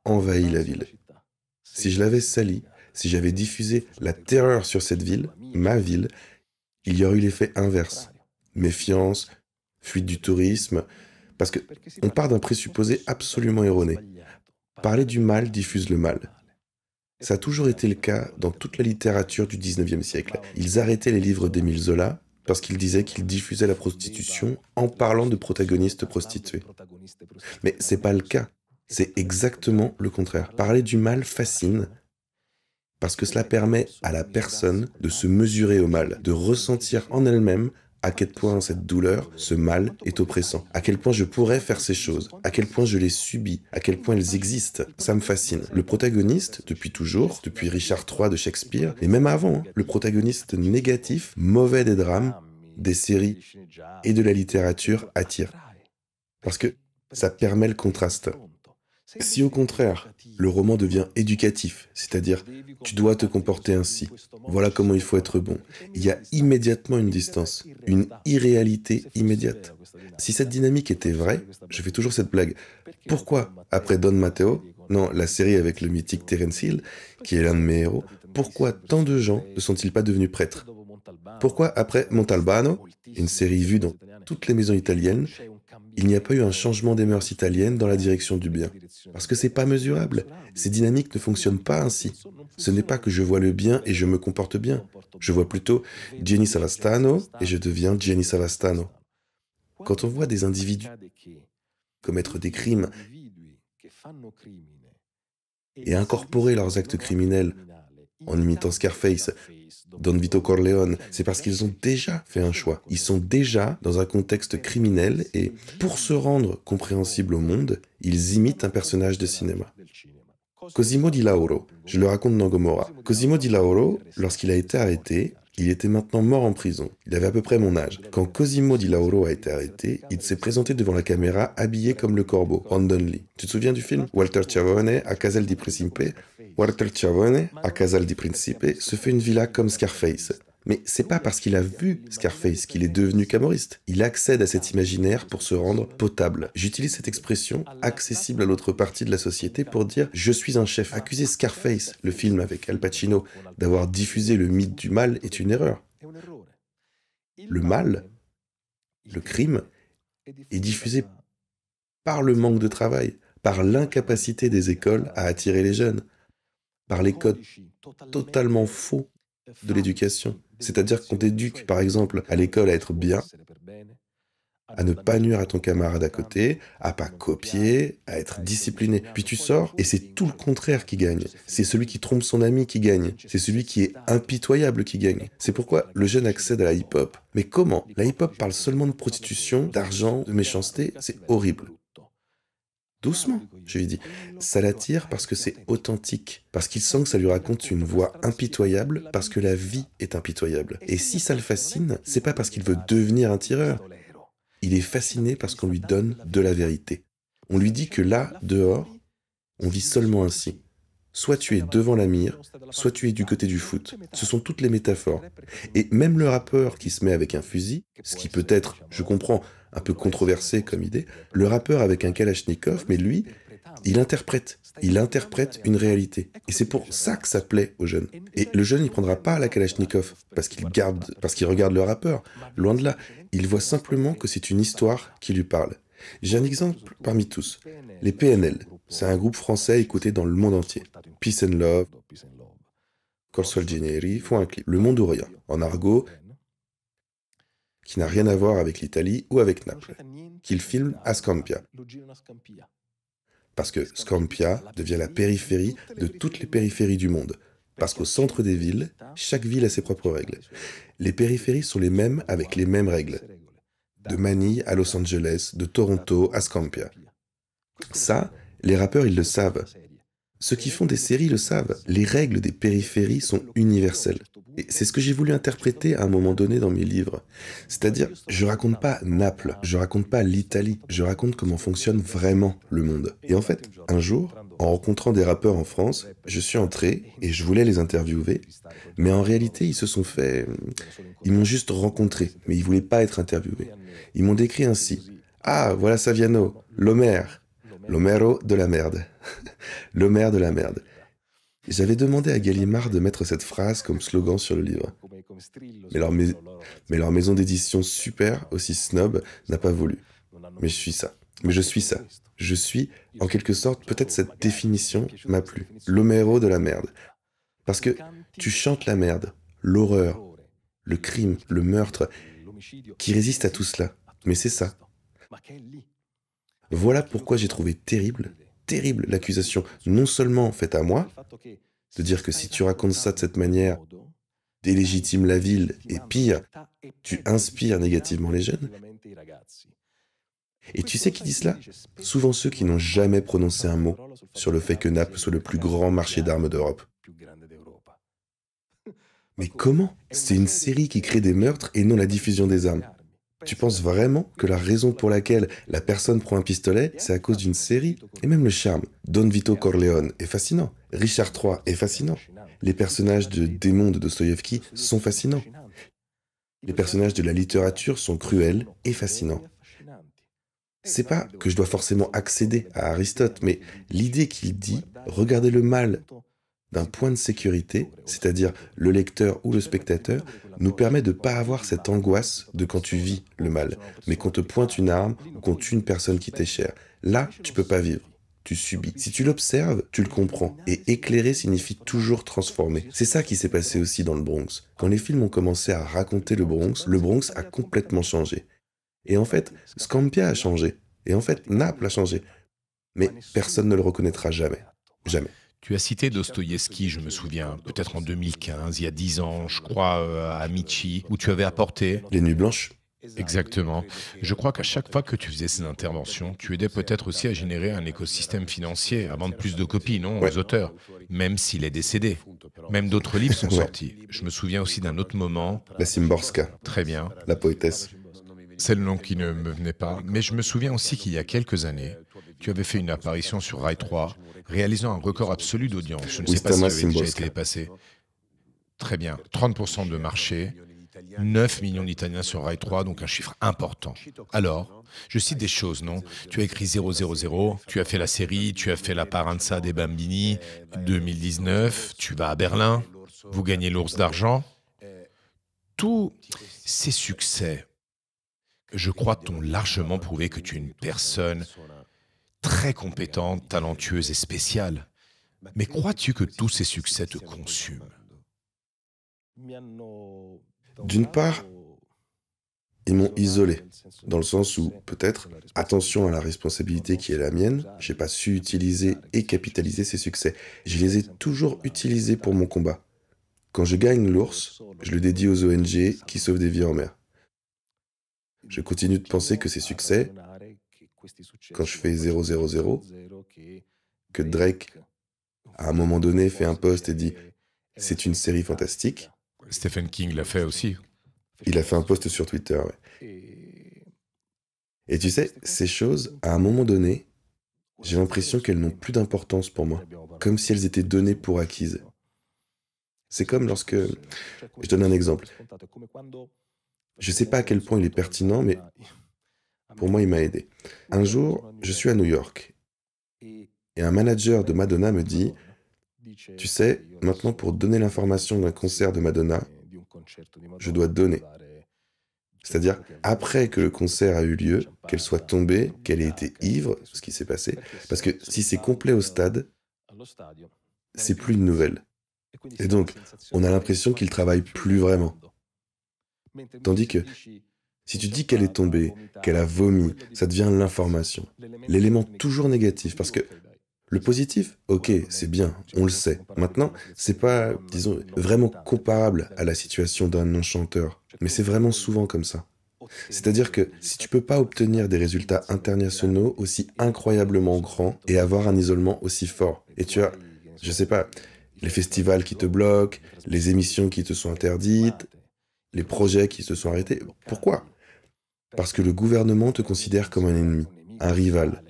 [SPEAKER 2] envahi la ville. Si je l'avais sali, si j'avais diffusé la terreur sur cette ville, ma ville, il y aurait eu l'effet inverse. Méfiance, fuite du tourisme, parce que on part d'un présupposé absolument erroné. Parler du mal diffuse le mal. Ça a toujours été le cas dans toute la littérature du 19e siècle. Ils arrêtaient les livres d'Émile Zola parce qu'ils disaient qu'ils diffusaient la prostitution en parlant de protagonistes prostituées. Mais c'est pas le cas. C'est exactement le contraire. Parler du mal fascine parce que cela permet à la personne de se mesurer au mal, de ressentir en elle-même à quel point cette douleur, ce mal est oppressant, à quel point je pourrais faire ces choses, à quel point je les subis, à quel point elles existent. Ça me fascine. Le protagoniste, depuis toujours, depuis Richard III de Shakespeare, et même avant, le protagoniste négatif, mauvais des drames, des séries et de la littérature attire. Parce que ça permet le contraste. Si au contraire, le roman devient éducatif, c'est-à-dire tu dois te comporter ainsi, voilà comment il faut être bon, il y a immédiatement une distance, une irréalité immédiate. Si cette dynamique était vraie, je fais toujours cette blague. Pourquoi, après Don Matteo, non, la série avec le mythique Terence Hill, qui est l'un de mes héros, pourquoi tant de gens ne sont-ils pas devenus prêtres? Pourquoi, après Montalbano, une série vue dans toutes les maisons italiennes, il n'y a pas eu un changement des mœurs italiennes dans la direction du bien? Parce que c'est pas mesurable. Ces dynamiques ne fonctionnent pas ainsi. Ce n'est pas que je vois le bien et je me comporte bien. Je vois plutôt Gianni Savastano et je deviens Gianni Savastano. Quand on voit des individus commettre des crimes et incorporer leurs actes criminels en imitant Scarface, Don Vito Corleone, c'est parce qu'ils ont déjà fait un choix. Ils sont déjà dans un contexte criminel et, pour se rendre compréhensible au monde, ils imitent un personnage de cinéma. Cosimo Di Lauro, je le raconte dans Gomorrah. Cosimo Di Lauro, lorsqu'il a été arrêté, il était maintenant mort en prison. Il avait à peu près mon âge. Quand Cosimo Di Lauro a été arrêté, il s'est présenté devant la caméra habillé comme le corbeau, Brandon Lee. Tu te souviens du film? Walter Chiavone, a Casal di Principe. Walter Chiavone, a Casal di Principe, se fait une villa comme Scarface. Mais c'est pas parce qu'il a vu Scarface qu'il est devenu camorriste. Il accède à cet imaginaire pour se rendre potable. J'utilise cette expression, accessible à l'autre partie de la société, pour dire « je suis un chef ». Accuser Scarface, le film avec Al Pacino, d'avoir diffusé le mythe du mal est une erreur. Le mal, le crime, est diffusé par le manque de travail, par l'incapacité des écoles à attirer les jeunes, par les codes totalement faux de l'éducation. C'est-à-dire qu'on t'éduque, par exemple, à l'école à être bien, à ne pas nuire à ton camarade à côté, à pas copier, à être discipliné. Puis tu sors et c'est tout le contraire qui gagne. C'est celui qui trompe son ami qui gagne. C'est celui qui est impitoyable qui gagne. C'est pourquoi le jeune accède à la hip-hop. Mais comment? La hip-hop parle seulement de prostitution, d'argent, de méchanceté. C'est horrible. Doucement, je lui dis. Ça l'attire parce que c'est authentique, parce qu'il sent que ça lui raconte une voix impitoyable, parce que la vie est impitoyable. Et si ça le fascine, c'est pas parce qu'il veut devenir un tireur. Il est fasciné parce qu'on lui donne de la vérité. On lui dit que là, dehors, on vit seulement ainsi. Soit tu es devant la mire, soit tu es du côté du foot. Ce sont toutes les métaphores. Et même le rappeur qui se met avec un fusil, ce qui peut être, je comprends, un peu controversé comme idée, le rappeur avec un Kalachnikov, mais lui, il interprète une réalité. Et c'est pour ça que ça plaît aux jeunes. Et le jeune, il prendra pas la Kalachnikov parce qu'il regarde le rappeur. Loin de là, il voit simplement que c'est une histoire qui lui parle. J'ai un exemple parmi tous. Les PNL, c'est un groupe français écouté dans le monde entier. Peace and Love, Col Solgeneri font un clip. Le monde ou rien, en argot, qui n'a rien à voir avec l'Italie ou avec Naples, qu'ils filment à Scampia. Parce que Scampia devient la périphérie de toutes les périphéries du monde. Parce qu'au centre des villes, chaque ville a ses propres règles. Les périphéries sont les mêmes avec les mêmes règles. De Manille à Los Angeles, de Toronto à Scampia. Ça, les rappeurs, ils le savent. Ceux qui font des séries le savent. Les règles des périphéries sont universelles. Et c'est ce que j'ai voulu interpréter à un moment donné dans mes livres. C'est-à-dire, je raconte pas Naples, je raconte pas l'Italie, je raconte comment fonctionne vraiment le monde. Et en fait, un jour, en rencontrant des rappeurs en France, je suis entré et je voulais les interviewer, mais en réalité, ils m'ont juste rencontré, mais ils voulaient pas être interviewés. Ils m'ont décrit ainsi. Ah, voilà Saviano, l'Homère. L'Homero de la merde. L'Homère de la merde. J'avais demandé à Gallimard de mettre cette phrase comme slogan sur le livre. Mais leur maison d'édition super, aussi snob, n'a pas voulu. Mais je suis ça. Mais je suis ça. Je suis, en quelque sorte, peut-être cette définition m'a plu. L'Homéro de la merde. Parce que tu chantes la merde, l'horreur, le crime, le meurtre, qui résiste à tout cela. Mais c'est ça. Voilà pourquoi j'ai trouvé terrible l'accusation, non seulement faite à moi, de dire que si tu racontes ça de cette manière, délégitime la ville, et pire, tu inspires négativement les jeunes. Et tu sais qui dit cela? Souvent ceux qui n'ont jamais prononcé un mot sur le fait que Naples soit le plus grand marché d'armes d'Europe. Mais comment? C'est une série qui crée des meurtres et non la diffusion des armes. Tu penses vraiment que la raison pour laquelle la personne prend un pistolet, c'est à cause d'une série? Et même le charme. Don Vito Corleone est fascinant. Richard III est fascinant. Les personnages de démons de Dostoïevski sont fascinants. Les personnages de la littérature sont cruels et fascinants. C'est pas que je dois forcément accéder à Aristote, mais l'idée qu'il dit, regardez le mal d'un point de sécurité, c'est-à-dire le lecteur ou le spectateur, nous permet de ne pas avoir cette angoisse de quand tu vis le mal, mais qu'on te pointe une arme ou qu'on tue une personne qui t'est chère. Là, tu peux pas vivre. Tu subis. Si tu l'observes, tu le comprends. Et éclairer signifie toujours transformer. C'est ça qui s'est passé aussi dans le Bronx. Quand les films ont commencé à raconter le Bronx a complètement changé. Et en fait, Scampia a changé. Et en fait, Naples a changé. Mais personne ne le reconnaîtra jamais. Jamais.
[SPEAKER 1] Tu as cité Dostoïevski, je me souviens, peut-être en 2015, il y a 10 ans, je crois, à Amici, où tu avais apporté...
[SPEAKER 2] Les Nuits Blanches.
[SPEAKER 1] Exactement. Je crois qu'à chaque fois que tu faisais ces interventions, tu aidais peut-être aussi à générer un écosystème financier, à vendre plus de copies, non, aux auteurs, même s'il est décédé. Même d'autres livres sont sortis. Je me souviens aussi d'un autre moment...
[SPEAKER 2] La Szymborska.
[SPEAKER 1] Très bien.
[SPEAKER 2] La poétesse.
[SPEAKER 1] C'est le nom qui ne me venait pas, mais je me souviens aussi qu'il y a quelques années, tu avais fait une apparition sur Rai 3, réalisant un record absolu d'audience. Je ne sais pas si ça avait déjà été passé. Très bien, 30% de marché, 9 millions d'Italiens sur Rai 3, donc un chiffre important. Alors, je cite des choses, non? Tu as écrit 000, tu as fait la série, tu as fait la Paranza des Bambini, 2019, tu vas à Berlin, vous gagnez l'Ours d'argent. Tous ces succès, je crois, t'ont largement prouvé que tu es une personne très compétente, talentueuse et spéciale. Mais crois-tu que tous ces succès te consument?
[SPEAKER 2] D'une part, ils m'ont isolé, dans le sens où, peut-être, attention à la responsabilité qui est la mienne, j'ai pas su utiliser et capitaliser ces succès. Je les ai toujours utilisés pour mon combat. Quand je gagne l'ours, je le dédie aux ONG qui sauvent des vies en mer. Je continue de penser que ces succès, quand je fais 000, que Drake, à un moment donné, fait un post et dit « c'est une série fantastique »,
[SPEAKER 1] Stephen King l'a fait aussi.
[SPEAKER 2] Il a fait un post sur Twitter, ouais. Et tu sais, ces choses, à un moment donné, j'ai l'impression qu'elles n'ont plus d'importance pour moi, comme si elles étaient données pour acquises. C'est comme lorsque... Je donne un exemple. Je sais pas à quel point il est pertinent, mais pour moi, il m'a aidé. Un jour, je suis à New York, et un manager de Madonna me dit « Tu sais, maintenant pour donner l'information d'un concert de Madonna, je dois donner. C'est-à-dire, après que le concert a eu lieu, qu'elle soit tombée, qu'elle ait été ivre, ce qui s'est passé, parce que si c'est complet au stade, c'est plus une nouvelle. Et donc, on a l'impression qu'il travaille plus vraiment. Tandis que, si tu dis qu'elle est tombée, qu'elle a vomi, ça devient l'information. L'élément toujours négatif, parce que le positif, ok, c'est bien, on le sait. Maintenant, c'est pas, disons, vraiment comparable à la situation d'un non-chanteur, mais c'est vraiment souvent comme ça. C'est-à-dire que si tu peux pas obtenir des résultats internationaux aussi incroyablement grands et avoir un isolement aussi fort, et tu as, je sais pas, les festivals qui te bloquent, les émissions qui te sont interdites, les projets qui se sont arrêtés, pourquoi? Parce que le gouvernement te considère comme un ennemi, un rival.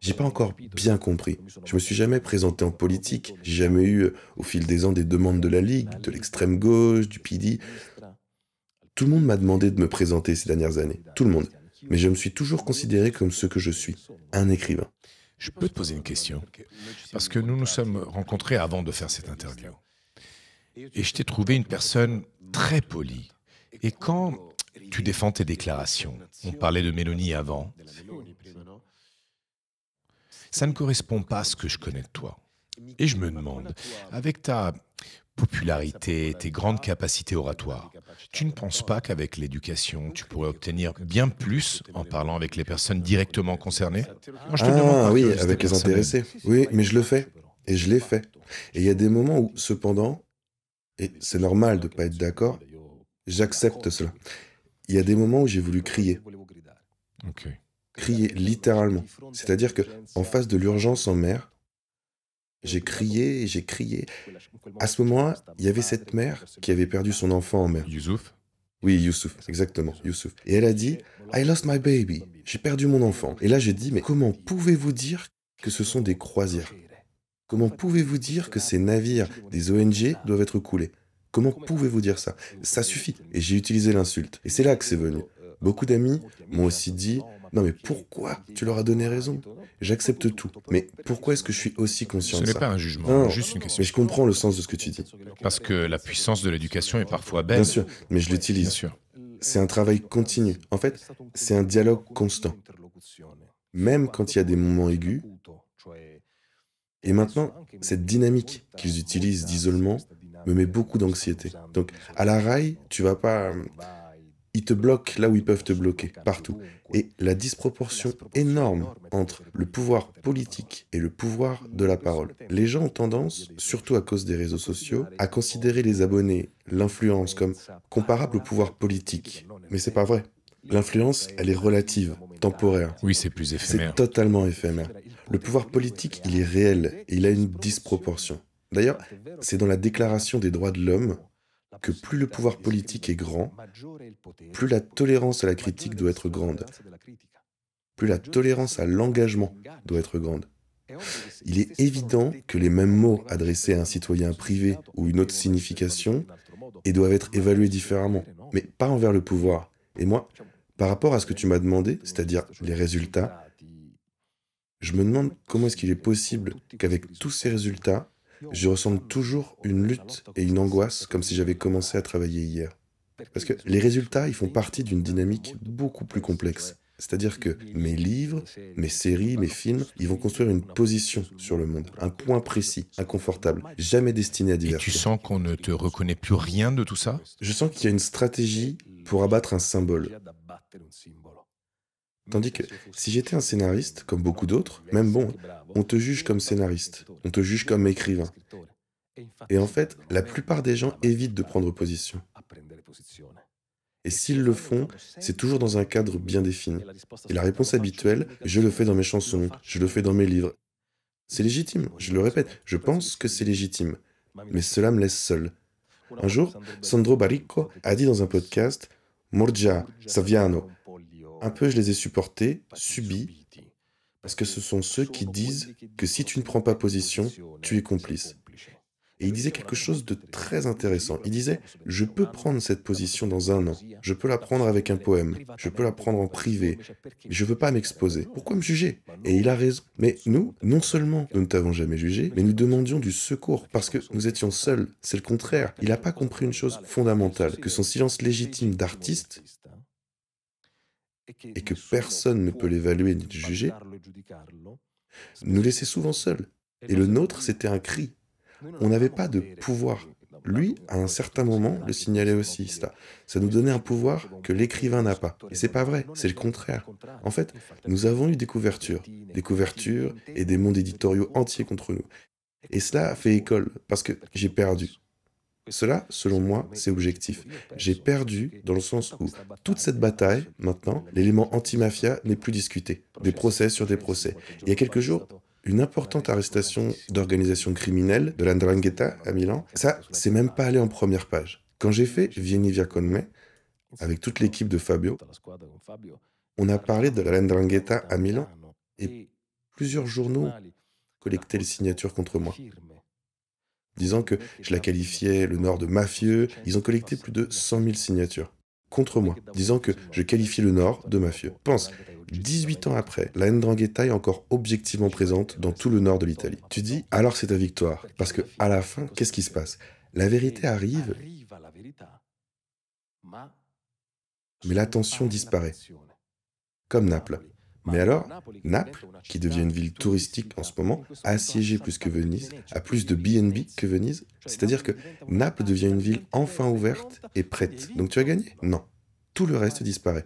[SPEAKER 2] J'ai pas encore bien compris. Je me suis jamais présenté en politique. J'ai jamais eu, au fil des ans, des demandes de la Ligue, de l'extrême gauche, du PD. Tout le monde m'a demandé de me présenter ces dernières années. Tout le monde. Mais je me suis toujours considéré comme ce que je suis, un écrivain.
[SPEAKER 1] Je peux te poser une question? Parce que nous nous sommes rencontrés avant de faire cette interview. Et je t'ai trouvé une personne très polie. Et quand tu défends tes déclarations, on parlait de Mélanie avant, ça ne correspond pas à ce que je connais de toi. Et je me demande, avec ta popularité, tes grandes capacités oratoires, tu ne penses pas qu'avec l'éducation, tu pourrais obtenir bien plus en parlant avec les personnes directement concernées? Moi, je te demande
[SPEAKER 2] Ah
[SPEAKER 1] par
[SPEAKER 2] oui,
[SPEAKER 1] curiosité
[SPEAKER 2] avec les
[SPEAKER 1] personnelle.
[SPEAKER 2] intéressés. Oui, mais je le fais. Et je l'ai fait. Et il y a des moments où, cependant, et c'est normal de ne pas être d'accord, j'accepte cela. Il y a des moments où j'ai voulu crier.
[SPEAKER 1] Ok.
[SPEAKER 2] Crier littéralement. C'est-à-dire que en face de l'urgence en mer, j'ai crié et j'ai crié. À ce moment-là, il y avait cette mère qui avait perdu son enfant en mer.
[SPEAKER 1] Youssouf?
[SPEAKER 2] Oui, Youssouf, exactement, Youssouf. Et elle a dit « I lost my baby ». J'ai perdu mon enfant. Et là, j'ai dit « Mais comment pouvez-vous dire que ce sont des croisières? Comment pouvez-vous dire que ces navires des ONG doivent être coulés? Comment pouvez-vous dire ça? Ça suffit. » Et j'ai utilisé l'insulte. Et c'est là que c'est venu. Beaucoup d'amis m'ont aussi dit « Non mais pourquoi tu leur as donné raison? J'accepte tout. Mais pourquoi est-ce que je suis aussi conscient
[SPEAKER 1] Ce
[SPEAKER 2] de
[SPEAKER 1] n'est
[SPEAKER 2] ça?
[SPEAKER 1] pas un jugement,
[SPEAKER 2] Non,
[SPEAKER 1] juste une
[SPEAKER 2] mais
[SPEAKER 1] question.
[SPEAKER 2] je comprends le sens de ce que tu dis.
[SPEAKER 1] Parce que la puissance de l'éducation est parfois belle.
[SPEAKER 2] Bien sûr, mais je
[SPEAKER 1] Bien
[SPEAKER 2] l'utilise.
[SPEAKER 1] sûr.
[SPEAKER 2] C'est un travail continu. En fait, c'est un dialogue constant. Même quand il y a des moments aigus. Et maintenant, cette dynamique qu'ils utilisent d'isolement me met beaucoup d'anxiété. Donc, à la rail, tu vas pas... Ils te bloquent là où ils peuvent te bloquer, partout. Et la disproportion énorme entre le pouvoir politique et le pouvoir de la parole. Les gens ont tendance, surtout à cause des réseaux sociaux, à considérer les abonnés, l'influence comme comparable au pouvoir politique. Mais c'est pas vrai. L'influence, elle est relative, temporaire.
[SPEAKER 1] Oui, c'est plus
[SPEAKER 2] C'est
[SPEAKER 1] éphémère.
[SPEAKER 2] totalement éphémère. Le pouvoir politique, il est réel et il a une disproportion. D'ailleurs, c'est dans la Déclaration des droits de l'homme que plus le pouvoir politique est grand, plus la tolérance à la critique doit être grande, plus la tolérance à l'engagement doit être grande. Il est évident que les mêmes mots adressés à un citoyen privé ou une autre signification et doivent être évalués différemment, mais pas envers le pouvoir. Et moi, par rapport à ce que tu m'as demandé, c'est-à-dire les résultats, je me demande comment est-ce qu'il est possible qu'avec tous ces résultats, je ressente toujours une lutte et une angoisse comme si j'avais commencé à travailler hier. Parce que les résultats, ils font partie d'une dynamique beaucoup plus complexe. C'est-à-dire que mes livres, mes séries, mes films, ils vont construire une position sur le monde, un point précis, inconfortable, jamais destiné à
[SPEAKER 1] Et tu
[SPEAKER 2] divertir.
[SPEAKER 1] sens qu'on ne te reconnaît plus rien de tout ça?
[SPEAKER 2] Je sens qu'il y a une stratégie pour abattre un symbole. Tandis que si j'étais un scénariste, comme beaucoup d'autres, même bon, on te juge comme scénariste, on te juge comme écrivain. Et en fait, la plupart des gens évitent de prendre position. Et s'ils le font, c'est toujours dans un cadre bien défini. Et la réponse habituelle, je le fais dans mes chansons, je le fais dans mes livres. C'est légitime, je le répète, je pense que c'est légitime. Mais cela me laisse seul. Un jour, Sandro Baricco a dit dans un podcast « Morgia, Saviano ». Un peu, je les ai supportés, subis, parce que ce sont ceux qui disent que si tu ne prends pas position, tu es complice. Et il disait quelque chose de très intéressant. Il disait « Je peux prendre cette position dans un an. Je peux la prendre avec un poème. Je peux la prendre en privé. Mais je ne veux pas m'exposer. Pourquoi me juger ?» Et il a raison. Mais nous, non seulement nous ne t'avons jamais jugé, mais nous demandions du secours parce que nous étions seuls. C'est le contraire. Il n'a pas compris une chose fondamentale, que son silence légitime d'artiste et que personne ne peut l'évaluer ni le juger, nous laissait souvent seuls. Et le nôtre, c'était un cri. On n'avait pas de pouvoir. Lui, à un certain moment, le signalait aussi, cela. Ça nous donnait un pouvoir que l'écrivain n'a pas. Et c'est pas vrai, c'est le contraire. En fait, nous avons eu des couvertures et des mondes éditoriaux entiers contre nous. Et cela a fait école, parce que j'ai perdu. Cela, selon moi, c'est objectif. J'ai perdu dans le sens où toute cette bataille, maintenant, l'élément anti-mafia n'est plus discuté. Des procès sur des procès. Il y a quelques jours, une importante arrestation d'organisation criminelle de la 'Ndrangheta à Milan, ça, c'est même pas allé en première page. Quand j'ai fait Vieni Via Con Me, avec toute l'équipe de Fabio, on a parlé de la 'Ndrangheta à Milan et plusieurs journaux collectaient les signatures contre moi, disant que je la qualifiais le Nord de mafieux. Ils ont collecté plus de 100 000 signatures. contre moi, disant que je qualifiais le Nord de mafieux. Pense, 18 ans après, la 'Ndrangheta est encore objectivement présente dans tout le nord de l'Italie. Tu dis, alors c'est ta victoire. Parce que à la fin, qu'est-ce qui se passe? La vérité arrive, mais l'attention disparaît. Comme Naples. Mais alors, Naples, qui devient une ville touristique en ce moment, assiégée plus que Venise, a plus de B&B que Venise, c'est-à-dire que Naples devient une ville enfin ouverte et prête. Donc tu as gagné? Non. Tout le reste disparaît.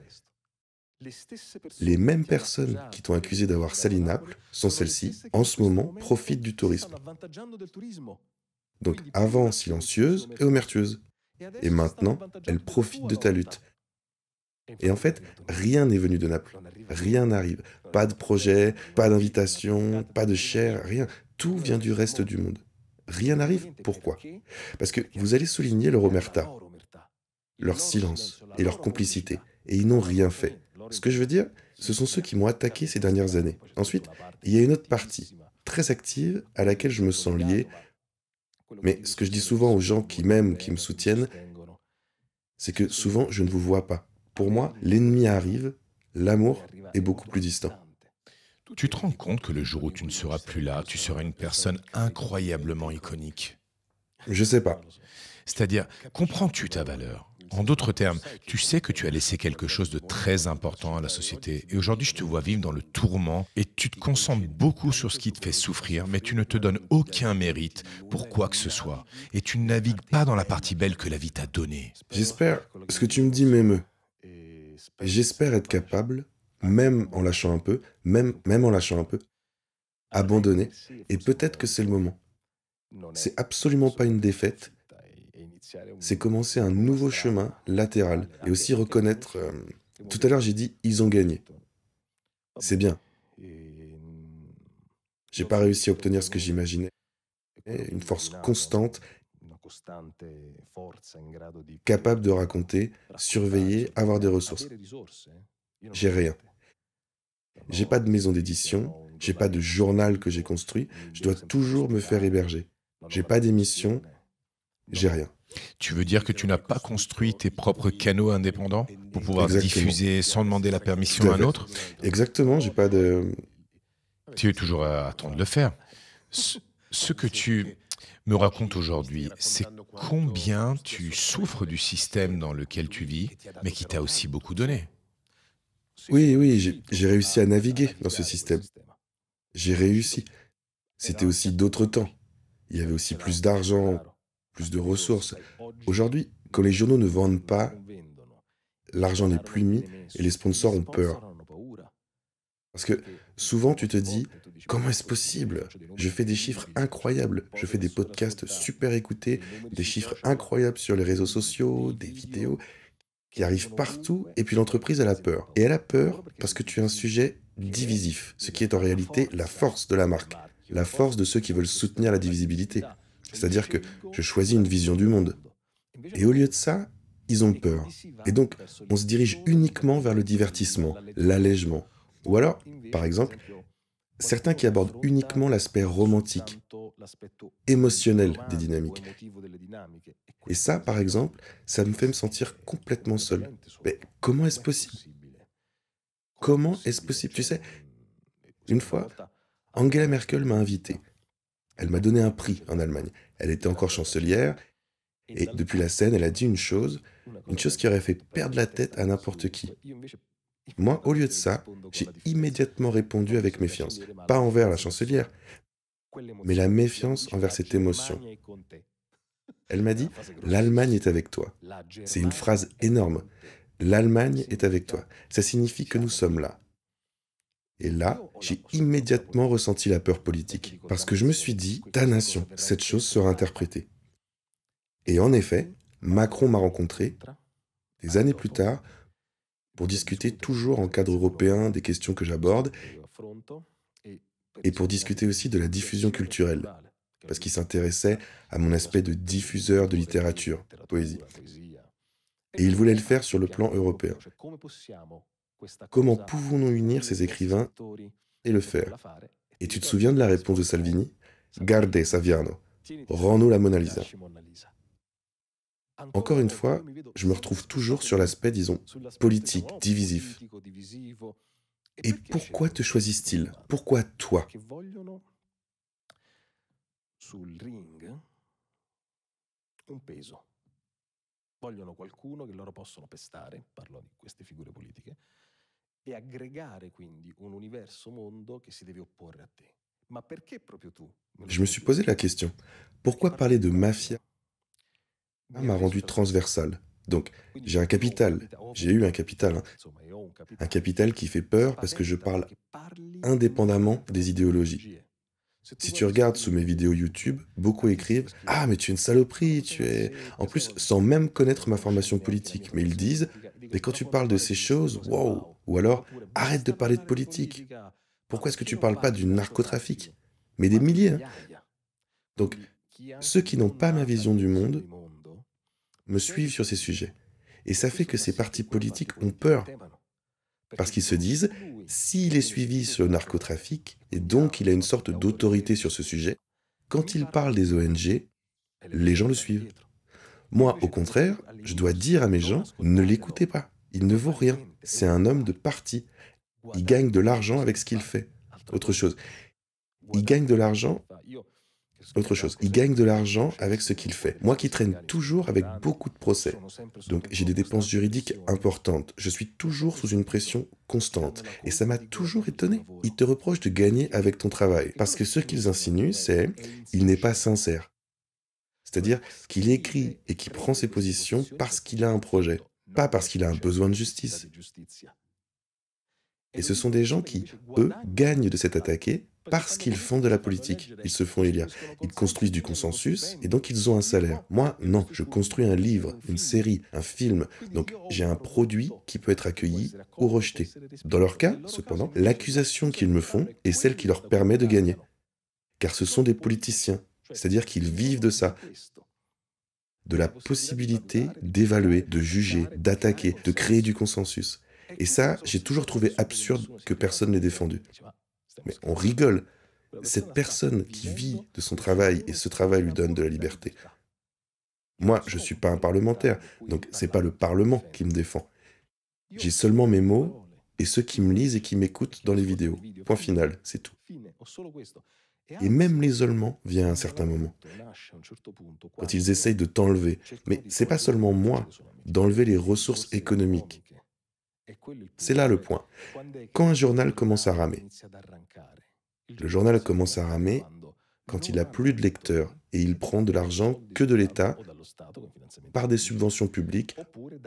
[SPEAKER 2] Les mêmes personnes qui t'ont accusé d'avoir sali Naples sont celles-ci, en ce moment, profitent du tourisme. Donc avant silencieuses et omertueuses. Et maintenant, elles profitent de ta lutte. Et en fait, rien n'est venu de Naples. Rien n'arrive. Pas de projet, pas d'invitation, pas de chair, rien. Tout vient du reste du monde. Rien n'arrive. Pourquoi? Parce que vous allez souligner leur omerta, leur silence et leur complicité. Et ils n'ont rien fait. Ce que je veux dire, ce sont ceux qui m'ont attaqué ces dernières années. Ensuite, il y a une autre partie, très active, à laquelle je me sens lié. Mais ce que je dis souvent aux gens qui m'aiment, qui me soutiennent, c'est que souvent, je ne vous vois pas. Pour moi, l'ennemi arrive, l'amour est beaucoup plus distant.
[SPEAKER 1] Tu te rends compte que le jour où tu ne seras plus là, tu seras une personne incroyablement iconique.
[SPEAKER 2] Je sais pas.
[SPEAKER 1] C'est-à-dire, comprends-tu ta valeur? En d'autres termes, tu sais que tu as laissé quelque chose de très important à la société et aujourd'hui je te vois vivre dans le tourment et tu te concentres beaucoup sur ce qui te fait souffrir mais tu ne te donnes aucun mérite pour quoi que ce soit et tu ne navigues pas dans la partie belle que la vie t'a donnée.
[SPEAKER 2] J'espère, ce que tu me dis m'émeut. J'espère être capable, même en lâchant un peu, même en lâchant un peu, abandonner, et peut-être que c'est le moment. C'est absolument pas une défaite, c'est commencer un nouveau chemin latéral, et aussi reconnaître... tout à l'heure j'ai dit, ils ont gagné. C'est bien. J'ai pas réussi à obtenir ce que j'imaginais. Une force constante, capable de raconter, surveiller, avoir des ressources. J'ai rien. J'ai pas de maison d'édition, j'ai pas de journal que j'ai construit, je dois toujours me faire héberger. J'ai pas d'émission, j'ai rien.
[SPEAKER 1] Tu veux dire que tu n'as pas construit tes propres canaux indépendants pour pouvoir
[SPEAKER 2] Exactement.
[SPEAKER 1] diffuser sans demander la permission
[SPEAKER 2] Tout à
[SPEAKER 1] à un
[SPEAKER 2] fait.
[SPEAKER 1] autre?
[SPEAKER 2] Exactement, j'ai pas de...
[SPEAKER 1] Tu es toujours à temps de le faire. Ce que tu me racontes aujourd'hui, c'est combien tu souffres du système dans lequel tu vis, mais qui t'a aussi beaucoup donné.
[SPEAKER 2] Oui, j'ai réussi à naviguer dans ce système. J'ai réussi. C'était aussi d'autres temps. Il y avait aussi plus d'argent, plus de ressources. Aujourd'hui, quand les journaux ne vendent pas, l'argent n'est plus mis et les sponsors ont peur. Parce que souvent tu te dis, comment est-ce possible? Je fais des chiffres incroyables, je fais des podcasts super écoutés, des chiffres incroyables sur les réseaux sociaux, des vidéos qui arrivent partout, et puis l'entreprise elle a peur. Et elle a peur parce que tu es un sujet divisif, ce qui est en réalité la force de la marque, la force de ceux qui veulent soutenir la divisibilité. C'est-à-dire que je choisis une vision du monde. Et au lieu de ça, ils ont peur. Et donc, on se dirige uniquement vers le divertissement, l'allègement. Ou alors, par exemple, certains qui abordent uniquement l'aspect romantique, émotionnel des dynamiques. Et ça, par exemple, ça me fait me sentir complètement seul. Mais comment est-ce possible? Comment est-ce possible? Tu sais, une fois, Angela Merkel m'a invité. Elle m'a donné un prix en Allemagne. Elle était encore chancelière, et depuis la scène, elle a dit une chose qui aurait fait perdre la tête à n'importe qui. Moi, au lieu de ça, j'ai immédiatement répondu avec méfiance. Pas envers la chancelière, mais la méfiance envers cette émotion. Elle m'a dit, l'Allemagne est avec toi. C'est une phrase énorme. L'Allemagne est avec toi. Ça signifie que nous sommes là. Et là, j'ai immédiatement ressenti la peur politique. Parce que je me suis dit, ta nation, cette chose sera interprétée. Et en effet, Macron m'a rencontré, des années plus tard, pour discuter toujours en cadre européen des questions que j'aborde, et pour discuter aussi de la diffusion culturelle, parce qu'il s'intéressait à mon aspect de diffuseur de littérature, poésie. Et il voulait le faire sur le plan européen. Comment pouvons-nous unir ces écrivains et le faire? Et tu te souviens de la réponse de Salvini? Garde Saviano, rends-nous la Mona Lisa. Encore une fois, je me retrouve toujours sur l'aspect, disons, politique, divisif. Et pourquoi te choisissent-ils? Pourquoi toi?
[SPEAKER 3] Sul ring un peso. Vogliono qualcuno che loro possono pestare, parlo di queste figure politiche, e aggregare quindi un universo mondo che si deve opporre a te. Ma perché proprio tu?
[SPEAKER 2] Je me suis posé la question. Pourquoi parler de mafia m'a rendu transversal? Donc, j'ai un capital. J'ai eu un capital. Un capital qui fait peur parce que je parle indépendamment des idéologies. Si tu regardes sous mes vidéos YouTube, beaucoup écrivent « Ah, mais tu es une saloperie, tu es... » En plus, sans même connaître ma formation politique. Mais ils disent « Mais quand tu parles de ces choses, wow !» Ou alors « Arrête de parler de politique. Pourquoi est-ce que tu parles pas du narcotrafic ?» Mais des milliers, hein. Donc, ceux qui n'ont pas ma vision du monde me suivent sur ces sujets. Et ça fait que ces partis politiques ont peur. Parce qu'ils se disent, s'il est suivi sur le narcotrafic, et donc il a une sorte d'autorité sur ce sujet, quand il parle des ONG, les gens le suivent. Moi, au contraire, je dois dire à mes gens, ne l'écoutez pas, il ne vaut rien, c'est un homme de parti. Il gagne de l'argent avec ce qu'il fait. Autre chose, il gagne de l'argent avec ce qu'il fait. Moi qui traîne toujours avec beaucoup de procès. Donc j'ai des dépenses juridiques importantes. Je suis toujours sous une pression constante. Et ça m'a toujours étonné. Ils te reprochent de gagner avec ton travail. Parce que ce qu'ils insinuent, c'est il n'est pas sincère. C'est-à-dire qu'il écrit et qu'il prend ses positions parce qu'il a un projet, pas parce qu'il a un besoin de justice. Et ce sont des gens qui, eux, gagnent de s'être attaqués parce qu'ils font de la politique. Ils se font élire. Ils construisent du consensus et donc ils ont un salaire. Moi, non, je construis un livre, une série, un film. Donc j'ai un produit qui peut être accueilli ou rejeté. Dans leur cas, cependant, l'accusation qu'ils me font est celle qui leur permet de gagner. Car ce sont des politiciens, c'est-à-dire qu'ils vivent de ça. De la possibilité d'évaluer, de juger, d'attaquer, de créer du consensus. Et ça, j'ai toujours trouvé absurde que personne n'ait défendu. Mais on rigole. Cette personne qui vit de son travail et ce travail lui donne de la liberté. Moi, je ne suis pas un parlementaire, donc c'est pas le Parlement qui me défend. J'ai seulement mes mots et ceux qui me lisent et qui m'écoutent dans les vidéos. Point final, c'est tout. Et même l'isolement vient à un certain moment. Quand ils essayent de t'enlever. Mais c'est pas seulement moi, d'enlever les ressources économiques. C'est là le point. Quand un journal commence à ramer, le journal commence à ramer quand il n'a plus de lecteurs et il prend de l'argent que de l'État par des subventions publiques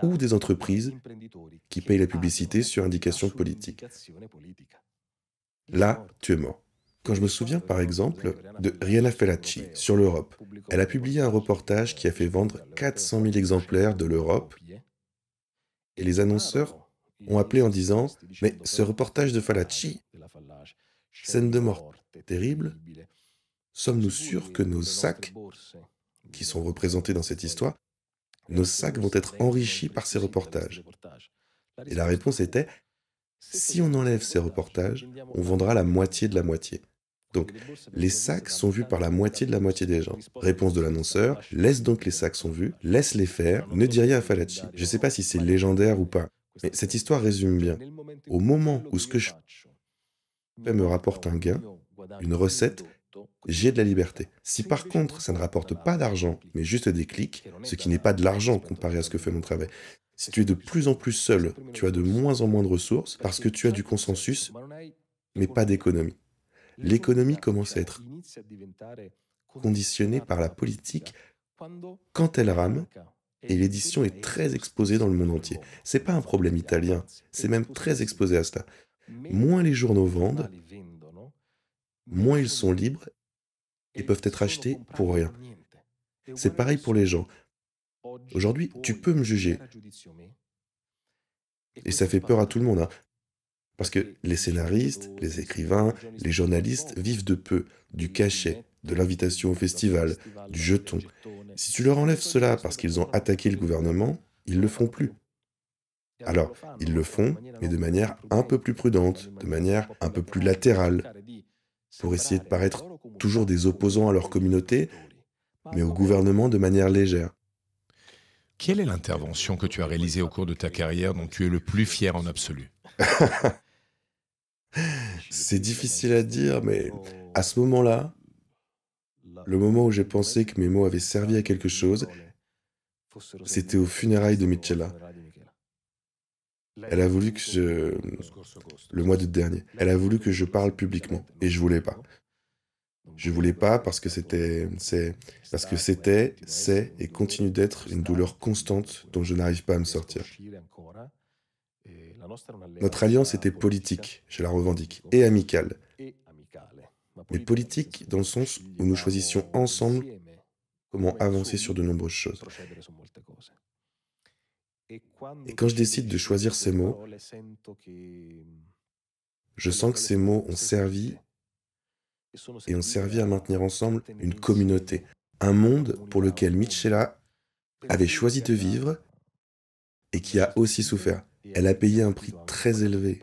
[SPEAKER 2] ou des entreprises qui payent la publicité sur indication politique. Là, tu es mort. Quand je me souviens par exemple de Rihanna Fellacci sur l'Europe, elle a publié un reportage qui a fait vendre 400 000 exemplaires de l'Europe et les annonceurs ont appelé en disant « Mais ce reportage de Fellacci, scène de mort terrible, sommes-nous sûrs que nos sacs, qui sont représentés dans cette histoire, nos sacs vont être enrichis par ces reportages ?» Et la réponse était « Si on enlève ces reportages, on vendra la moitié de la moitié. » Donc, les sacs sont vus par la moitié de la moitié des gens. Réponse de l'annonceur, laisse donc les sacs sont vus, laisse-les faire, ne dis rien à Fellacci. Je ne sais pas si c'est légendaire ou pas. Mais cette histoire résume bien. Au moment où ce que je fais me rapporte un gain, une recette, j'ai de la liberté. Si par contre ça ne rapporte pas d'argent, mais juste des clics, ce qui n'est pas de l'argent comparé à ce que fait mon travail, si tu es de plus en plus seul, tu as de moins en moins de ressources parce que tu as du consensus, mais pas d'économie. L'économie commence à être conditionnée par la politique quand elle rame. Et l'édition est très exposée dans le monde entier. C'est pas un problème italien, c'est même très exposé à cela. Moins les journaux vendent, moins ils sont libres et peuvent être achetés pour rien. C'est pareil pour les gens. Aujourd'hui, tu peux me juger. Et ça fait peur à tout le monde, hein. Parce que les scénaristes, les écrivains, les journalistes vivent de peu, du cachet, de l'invitation au festival, du jeton. Si tu leur enlèves cela parce qu'ils ont attaqué le gouvernement, ils ne le font plus. Alors, ils le font, mais de manière un peu plus prudente, de manière un peu plus latérale, pour essayer de paraître toujours des opposants à leur communauté, mais au gouvernement de manière légère.
[SPEAKER 1] Quelle est l'intervention que tu as réalisée au cours de ta carrière dont tu es le plus fier en absolu?
[SPEAKER 2] C'est difficile à dire, mais à ce moment-là, le moment où j'ai pensé que mes mots avaient servi à quelque chose, c'était aux funérailles de Michela. Elle a voulu que je... Le mois d'août dernier, elle a voulu que je parle publiquement, et je voulais pas. Je voulais pas parce que c'est et continue d'être une douleur constante dont je n'arrive pas à me sortir. Notre alliance était politique, je la revendique, et amicale. Mais politique dans le sens où nous choisissions ensemble comment avancer sur de nombreuses choses. Et quand je décide de choisir ces mots, je sens que ces mots ont servi et ont servi à maintenir ensemble une communauté, un monde pour lequel Michela avait choisi de vivre et qui a aussi souffert. Elle a payé un prix très élevé.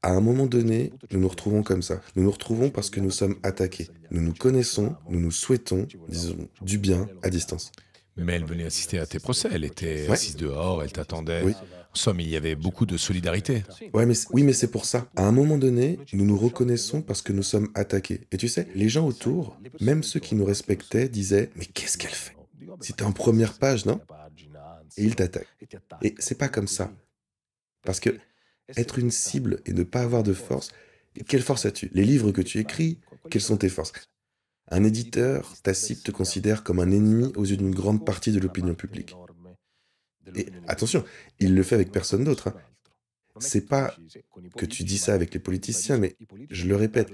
[SPEAKER 2] À un moment donné, nous nous retrouvons comme ça. Nous nous retrouvons parce que nous sommes attaqués. Nous nous connaissons, nous nous souhaitons, disons, du bien à distance.
[SPEAKER 1] Mais elle venait assister à tes procès, elle était
[SPEAKER 2] Ouais.
[SPEAKER 1] assise dehors, elle t'attendait.
[SPEAKER 2] Oui.
[SPEAKER 1] En somme, il y avait beaucoup de solidarité.
[SPEAKER 2] Ouais, oui, mais c'est pour ça. À un moment donné, nous nous reconnaissons parce que nous sommes attaqués. Et tu sais, les gens autour, même ceux qui nous respectaient, disaient « Mais qu'est-ce qu'elle fait? C'était en première page, non ?» Et ils t'attaquent. Et c'est pas comme ça. Parce que être une cible et ne pas avoir de force, quelle force as-tu? Les livres que tu écris, quelles sont tes forces? Un éditeur, ta cible te considère comme un ennemi aux yeux d'une grande partie de l'opinion publique. Et attention, il le fait avec personne d'autre, hein. C'est pas que tu dis ça avec les politiciens, mais je le répète,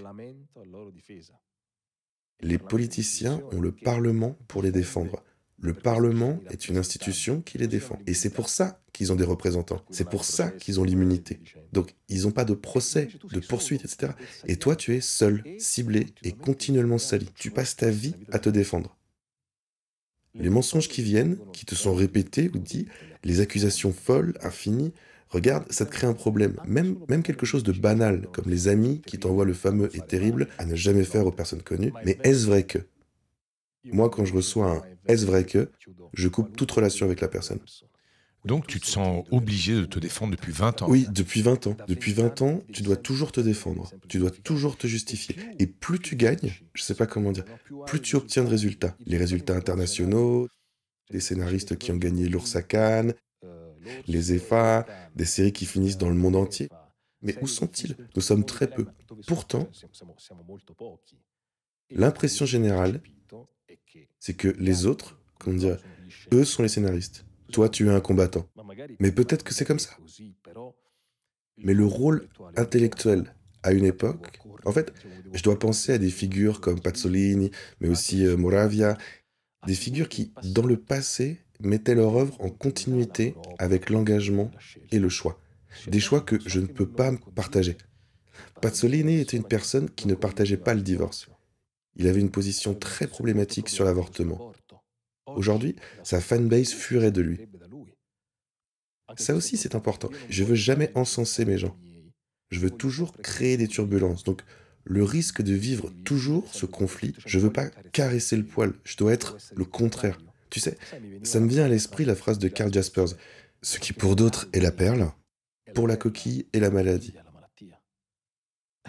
[SPEAKER 2] les politiciens ont le Parlement pour les défendre. Le Parlement est une institution qui les défend. Et c'est pour ça qu'ils ont des représentants. C'est pour ça qu'ils ont l'immunité. Donc, ils n'ont pas de procès, de poursuites, etc. Et toi, tu es seul, ciblé et continuellement sali. Tu passes ta vie à te défendre. Les mensonges qui viennent, qui te sont répétés ou dits, les accusations folles, infinies, regarde, ça te crée un problème. Même quelque chose de banal, comme les amis qui t'envoient le fameux et terrible à ne jamais faire aux personnes connues. Mais est-ce vrai que? Moi, quand je reçois un « est-ce vrai que ?», je coupe toute relation avec la personne.
[SPEAKER 1] Donc tu te sens obligé de te défendre depuis 20 ans.
[SPEAKER 2] Oui, depuis 20 ans. Depuis 20 ans, tu dois toujours te défendre. Tu dois toujours te justifier. Et plus tu gagnes, je sais pas comment dire, plus tu obtiens de résultats. Les résultats internationaux, des scénaristes qui ont gagné l'Ours à Cannes, les EFA, des séries qui finissent dans le monde entier. Mais où sont-ils? Nous sommes très peu. Pourtant, l'impression générale, c'est que les autres, comment dire, eux sont les scénaristes. Toi, tu es un combattant. Mais peut-être que c'est comme ça. Mais le rôle intellectuel à une époque, en fait, je dois penser à des figures comme Pasolini, mais aussi Moravia, des figures qui, dans le passé, mettaient leur œuvre en continuité avec l'engagement et le choix. Des choix que je ne peux pas partager. Pasolini était une personne qui ne partageait pas le divorce. Il avait une position très problématique sur l'avortement. Aujourd'hui, sa fanbase fuirait de lui. Ça aussi, c'est important. Je veux jamais encenser mes gens. Je veux toujours créer des turbulences. Donc, le risque de vivre toujours ce conflit, je veux pas caresser le poil. Je dois être le contraire. Tu sais, ça me vient à l'esprit la phrase de Karl Jaspers. Ce qui pour d'autres est la perle, pour la coquille est la maladie.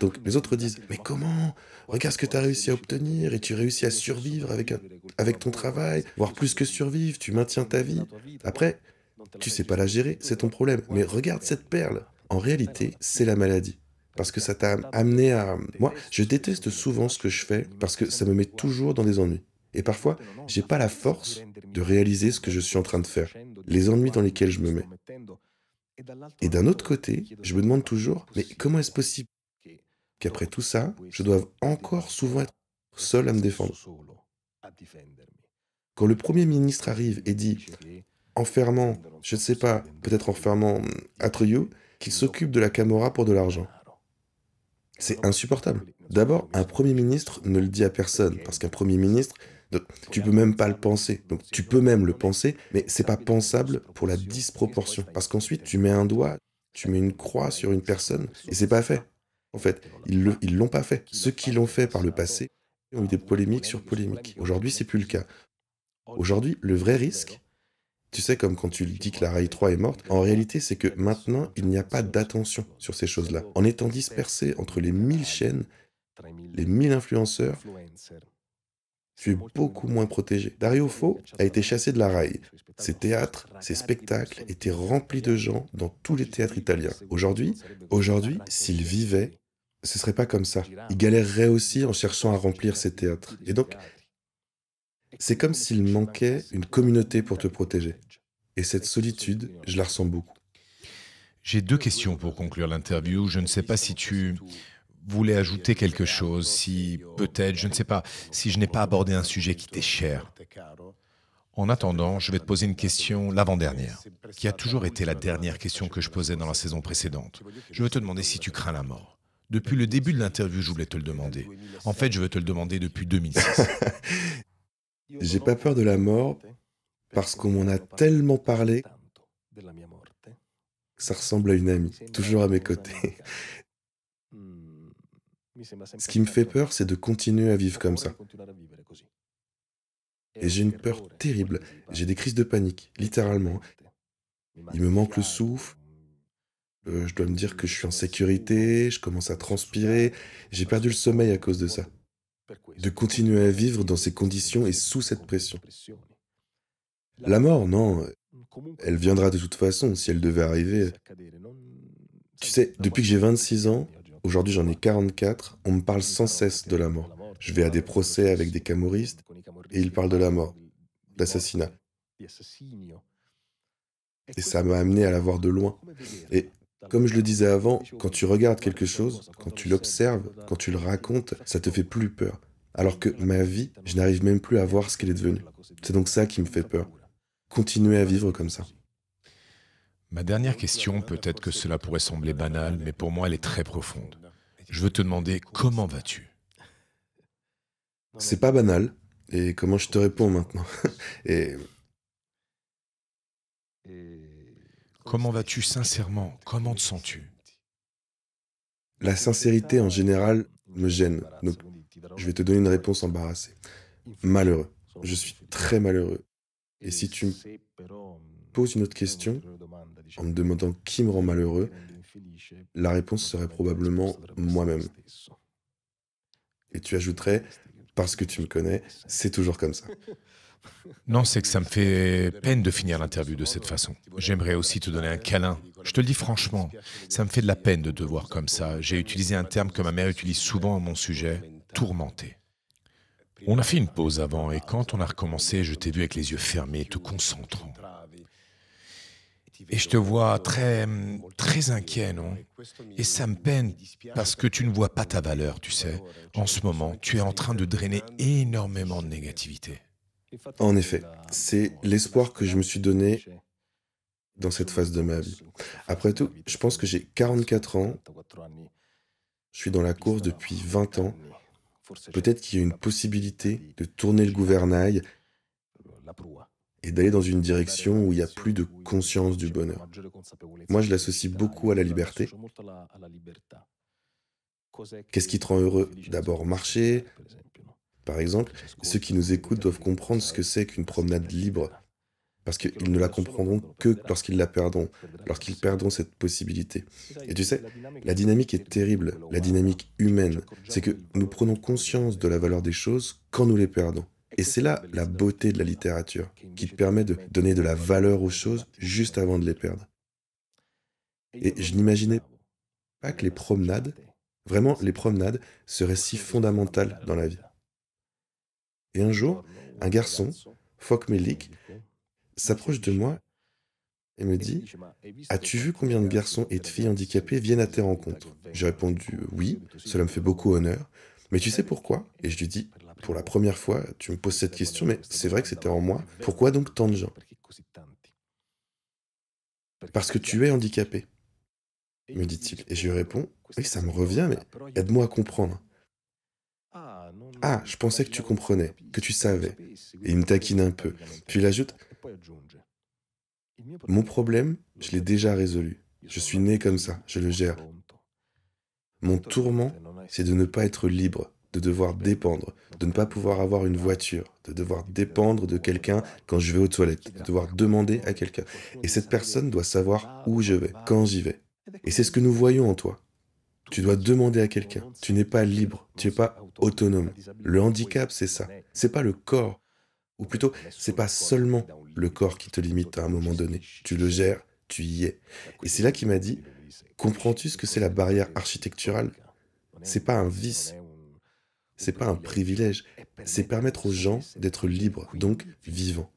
[SPEAKER 2] Donc les autres disent « Mais comment? Regarde ce que tu as réussi à obtenir et tu réussis à survivre avec ton travail, voire plus que survivre, tu maintiens ta vie. Après, tu sais pas la gérer, c'est ton problème. Mais regarde cette perle. En réalité, c'est la maladie. Parce que ça t'a amené à... Moi, je déteste souvent ce que je fais parce que ça me met toujours dans des ennuis. Et parfois, j'ai pas la force de réaliser ce que je suis en train de faire, les ennuis dans lesquels je me mets. Et d'un autre côté, je me demande toujours, mais comment est-ce possible qu'après tout ça, je doive encore souvent être seul à me défendre? Quand le Premier ministre arrive et dit, en fermant, je ne sais pas, peut-être en fermant Atreyu, qu'il s'occupe de la Camorra pour de l'argent. C'est insupportable. D'abord, un Premier ministre ne le dit à personne, parce qu'un Premier ministre, tu peux même pas le penser. Donc tu peux même le penser, mais c'est pas pensable pour la disproportion. Parce qu'ensuite, tu mets un doigt, tu mets une croix sur une personne, et c'est pas fait. En fait, ils l'ont pas fait. Ceux qui l'ont fait par le passé ont eu des polémiques sur polémiques. Aujourd'hui, c'est plus le cas. Aujourd'hui, le vrai risque, Tu sais, comme quand tu dis que la Rail 3 est morte, en réalité, c'est que maintenant, il n'y a pas d'attention sur ces choses-là. En étant dispersé entre les 1000 chaînes, les 1000 influenceurs, tu es beaucoup moins protégé. Dario Fo a été chassé de la Rai. Ses théâtres, ses spectacles étaient remplis de gens dans tous les théâtres italiens. Aujourd'hui, s'il vivait, ce serait pas comme ça. Il galérerait aussi en cherchant à remplir ses théâtres. Et donc, c'est comme s'il manquait une communauté pour te protéger. Et cette solitude, je la ressens beaucoup.
[SPEAKER 1] J'ai deux questions pour conclure l'interview. Je ne sais pas si tu voulais ajouter quelque chose, si peut-être, je ne sais pas, si je n'ai pas abordé un sujet qui t'est cher. En attendant, je vais te poser une question, l'avant-dernière, qui a toujours été la dernière question que je posais dans la saison précédente. Je veux te demander si tu crains la mort. Depuis le début de l'interview, je voulais te le demander. En fait, je veux te le demander depuis 2006.
[SPEAKER 2] J'ai pas peur de la mort parce qu'on m'en a tellement parlé que ça ressemble à une amie, toujours à mes côtés. Ce qui me fait peur, c'est de continuer à vivre comme ça. Et j'ai une peur terrible. J'ai des crises de panique, littéralement. Il me manque le souffle. Je dois me dire que je suis en sécurité, je commence à transpirer. J'ai perdu le sommeil à cause de ça. De continuer à vivre dans ces conditions et sous cette pression. La mort, non, elle viendra de toute façon si elle devait arriver. Tu sais, depuis que j'ai 26 ans, aujourd'hui j'en ai 44, on me parle sans cesse de la mort. Je vais à des procès avec des camorristes et ils parlent de la mort, d'assassinat. Et ça m'a amené à la voir de loin. Et comme je le disais avant, quand tu regardes quelque chose, quand tu l'observes, quand tu le racontes, ça te fait plus peur. Alors que ma vie, je n'arrive même plus à voir ce qu'elle est devenue. C'est donc ça qui me fait peur. Continuer à vivre comme ça.
[SPEAKER 1] Ma dernière question, peut-être que cela pourrait sembler banal, mais pour moi, elle est très profonde. Je veux te demander, comment vas-tu?
[SPEAKER 2] C'est pas banal. Et comment je te réponds maintenant? Et
[SPEAKER 1] Comment vas-tu sincèrement? Comment te sens-tu?
[SPEAKER 2] la sincérité en général me gêne. Donc je vais te donner une réponse embarrassée. Malheureux. Je suis très malheureux. Et si tu me poses une autre question, en me demandant qui me rend malheureux, la réponse serait probablement moi-même. Et tu ajouterais, parce que tu me connais, c'est toujours comme ça.
[SPEAKER 1] Non, c'est que ça me fait peine de finir l'interview de cette façon. J'aimerais aussi te donner un câlin. Je te le dis franchement, ça me fait de la peine de te voir comme ça. J'ai utilisé un terme que ma mère utilise souvent à mon sujet, tourmenté. On a fait une pause avant et quand on a recommencé, je t'ai vu avec les yeux fermés, te concentrant. Et je te vois très inquiet, non? Et ça me peine parce que tu ne vois pas ta valeur, tu sais. En ce moment, tu es en train de drainer énormément de négativité.
[SPEAKER 2] En effet, c'est l'espoir que je me suis donné dans cette phase de ma vie. Après tout, je pense que j'ai 44 ans, je suis dans la course depuis 20 ans. Peut-être qu'il y a une possibilité de tourner le gouvernail et d'aller dans une direction où il n'y a plus de conscience du bonheur. Moi, je l'associe beaucoup à la liberté. Qu'est-ce qui te rend heureux? D'abord, marcher. Par exemple, ceux qui nous écoutent doivent comprendre ce que c'est qu'une promenade libre, parce qu'ils ne la comprendront que lorsqu'ils la perdront, lorsqu'ils perdront cette possibilité. Et tu sais, la dynamique est terrible, la dynamique humaine. C'est que nous prenons conscience de la valeur des choses quand nous les perdons. Et c'est là la beauté de la littérature, qui te permet de donner de la valeur aux choses juste avant de les perdre. Et je n'imaginais pas que les promenades, vraiment les promenades, seraient si fondamentales dans la vie. Et un jour, un garçon, Fok Melik, s'approche de moi et me dit: As-tu vu combien de garçons et de filles handicapés viennent à tes rencontres? J'ai répondu: Oui, cela me fait beaucoup honneur. Mais tu sais pourquoi? Et je lui dis: Pour la première fois, tu me poses cette question, mais c'est vrai que c'était en moi. Pourquoi donc tant de gens? Parce que tu es handicapé, me dit-il. Et je lui réponds: Oui, ça me revient, mais aide-moi à comprendre. Ah, je pensais que tu comprenais, que tu savais. Et il me taquine un peu. Puis il ajoute: Mon problème, je l'ai déjà résolu. Je suis né comme ça, je le gère. Mon tourment, c'est de ne pas être libre, de devoir dépendre, de ne pas pouvoir avoir une voiture, de devoir dépendre de quelqu'un quand je vais aux toilettes, de devoir demander à quelqu'un. Et cette personne doit savoir où je vais, quand j'y vais. Et c'est ce que nous voyons en toi. Tu dois demander à quelqu'un. Tu n'es pas libre, tu n'es pas autonome. Le handicap, c'est ça. C'est pas le corps. Ou plutôt, c'est pas seulement le corps qui te limite à un moment donné. Tu le gères, tu y es. Et c'est là qu'il m'a dit, comprends-tu ce que c'est la barrière architecturale? C'est pas un vice, c'est pas un privilège, c'est permettre aux gens d'être libres, donc vivants.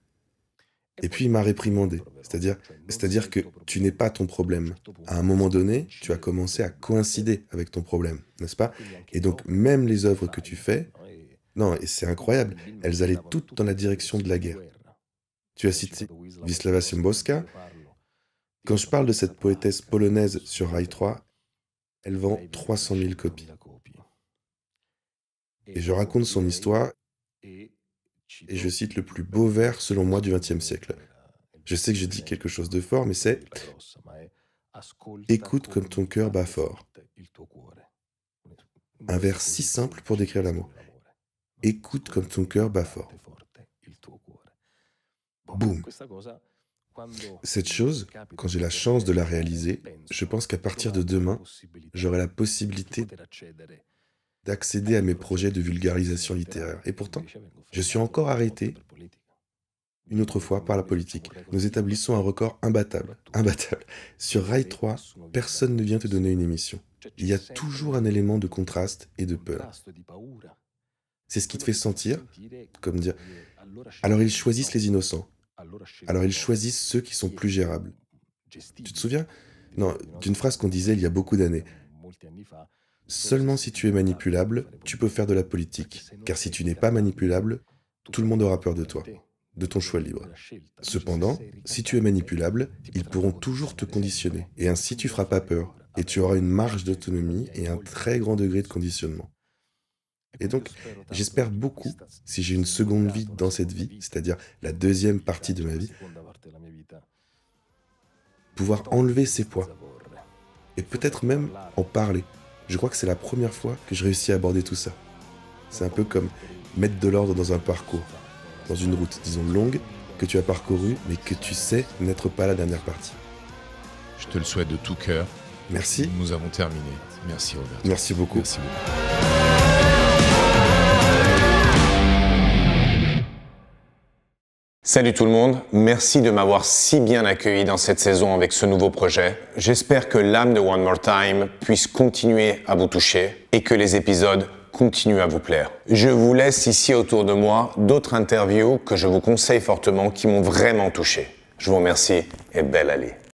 [SPEAKER 2] Et puis il m'a réprimandé, c'est-à-dire que tu n'es pas ton problème. À un moment donné, tu as commencé à coïncider avec ton problème, n'est-ce pas? Et donc même les œuvres que tu fais, non, et c'est incroyable, elles allaient toutes dans la direction de la guerre. Tu as cité Wisława Szymborska. Quand je parle de cette poétesse polonaise sur Rail 3, elle vend 300 000 copies. Et je raconte son histoire, et je cite le plus beau vers, selon moi, du XXe siècle. Je sais que je dis quelque chose de fort, mais c'est « Écoute comme ton cœur bat fort ». Un vers si simple pour décrire l'amour. « Écoute comme ton cœur bat fort ». Boum. Cette chose, quand j'ai la chance de la réaliser, je pense qu'à partir de demain, j'aurai la possibilité d'accéder à mes projets de vulgarisation littéraire. Et pourtant, je suis encore arrêté, une autre fois, par la politique. Nous établissons un record imbattable. Imbattable. Sur Rail 3, personne ne vient te donner une émission. Il y a toujours un élément de contraste et de peur. C'est ce qui te fait sentir, comme dire, alors ils choisissent les innocents. Alors ils choisissent ceux qui sont plus gérables. Tu te souviens? Non, d'une phrase qu'on disait il y a beaucoup d'années. Seulement si tu es manipulable, tu peux faire de la politique. Car si tu n'es pas manipulable, tout le monde aura peur de toi, de ton choix libre. Cependant, si tu es manipulable, ils pourront toujours te conditionner. Et ainsi tu feras pas peur. Et tu auras une marge d'autonomie et un très grand degré de conditionnement. Et donc, j'espère beaucoup, si j'ai une seconde vie dans cette vie, c'est-à-dire la deuxième partie de ma vie, pouvoir enlever ces poids. Et peut-être même en parler. Je crois que c'est la première fois que je réussis à aborder tout ça. C'est un peu comme mettre de l'ordre dans un parcours, dans une route, disons longue, que tu as parcourue, mais que tu sais n'être pas la dernière partie.
[SPEAKER 1] Je te le souhaite de tout cœur.
[SPEAKER 2] Merci.
[SPEAKER 1] Nous avons terminé. Merci Robert.
[SPEAKER 2] Merci beaucoup.
[SPEAKER 1] Merci beaucoup.
[SPEAKER 4] Salut tout le monde, merci de m'avoir si bien accueilli dans cette saison avec ce nouveau projet. J'espère que l'âme de One More Time puisse continuer à vous toucher et que les épisodes continuent à vous plaire. Je vous laisse ici autour de moi d'autres interviews que je vous conseille fortement qui m'ont vraiment touché. Je vous remercie et belle allée.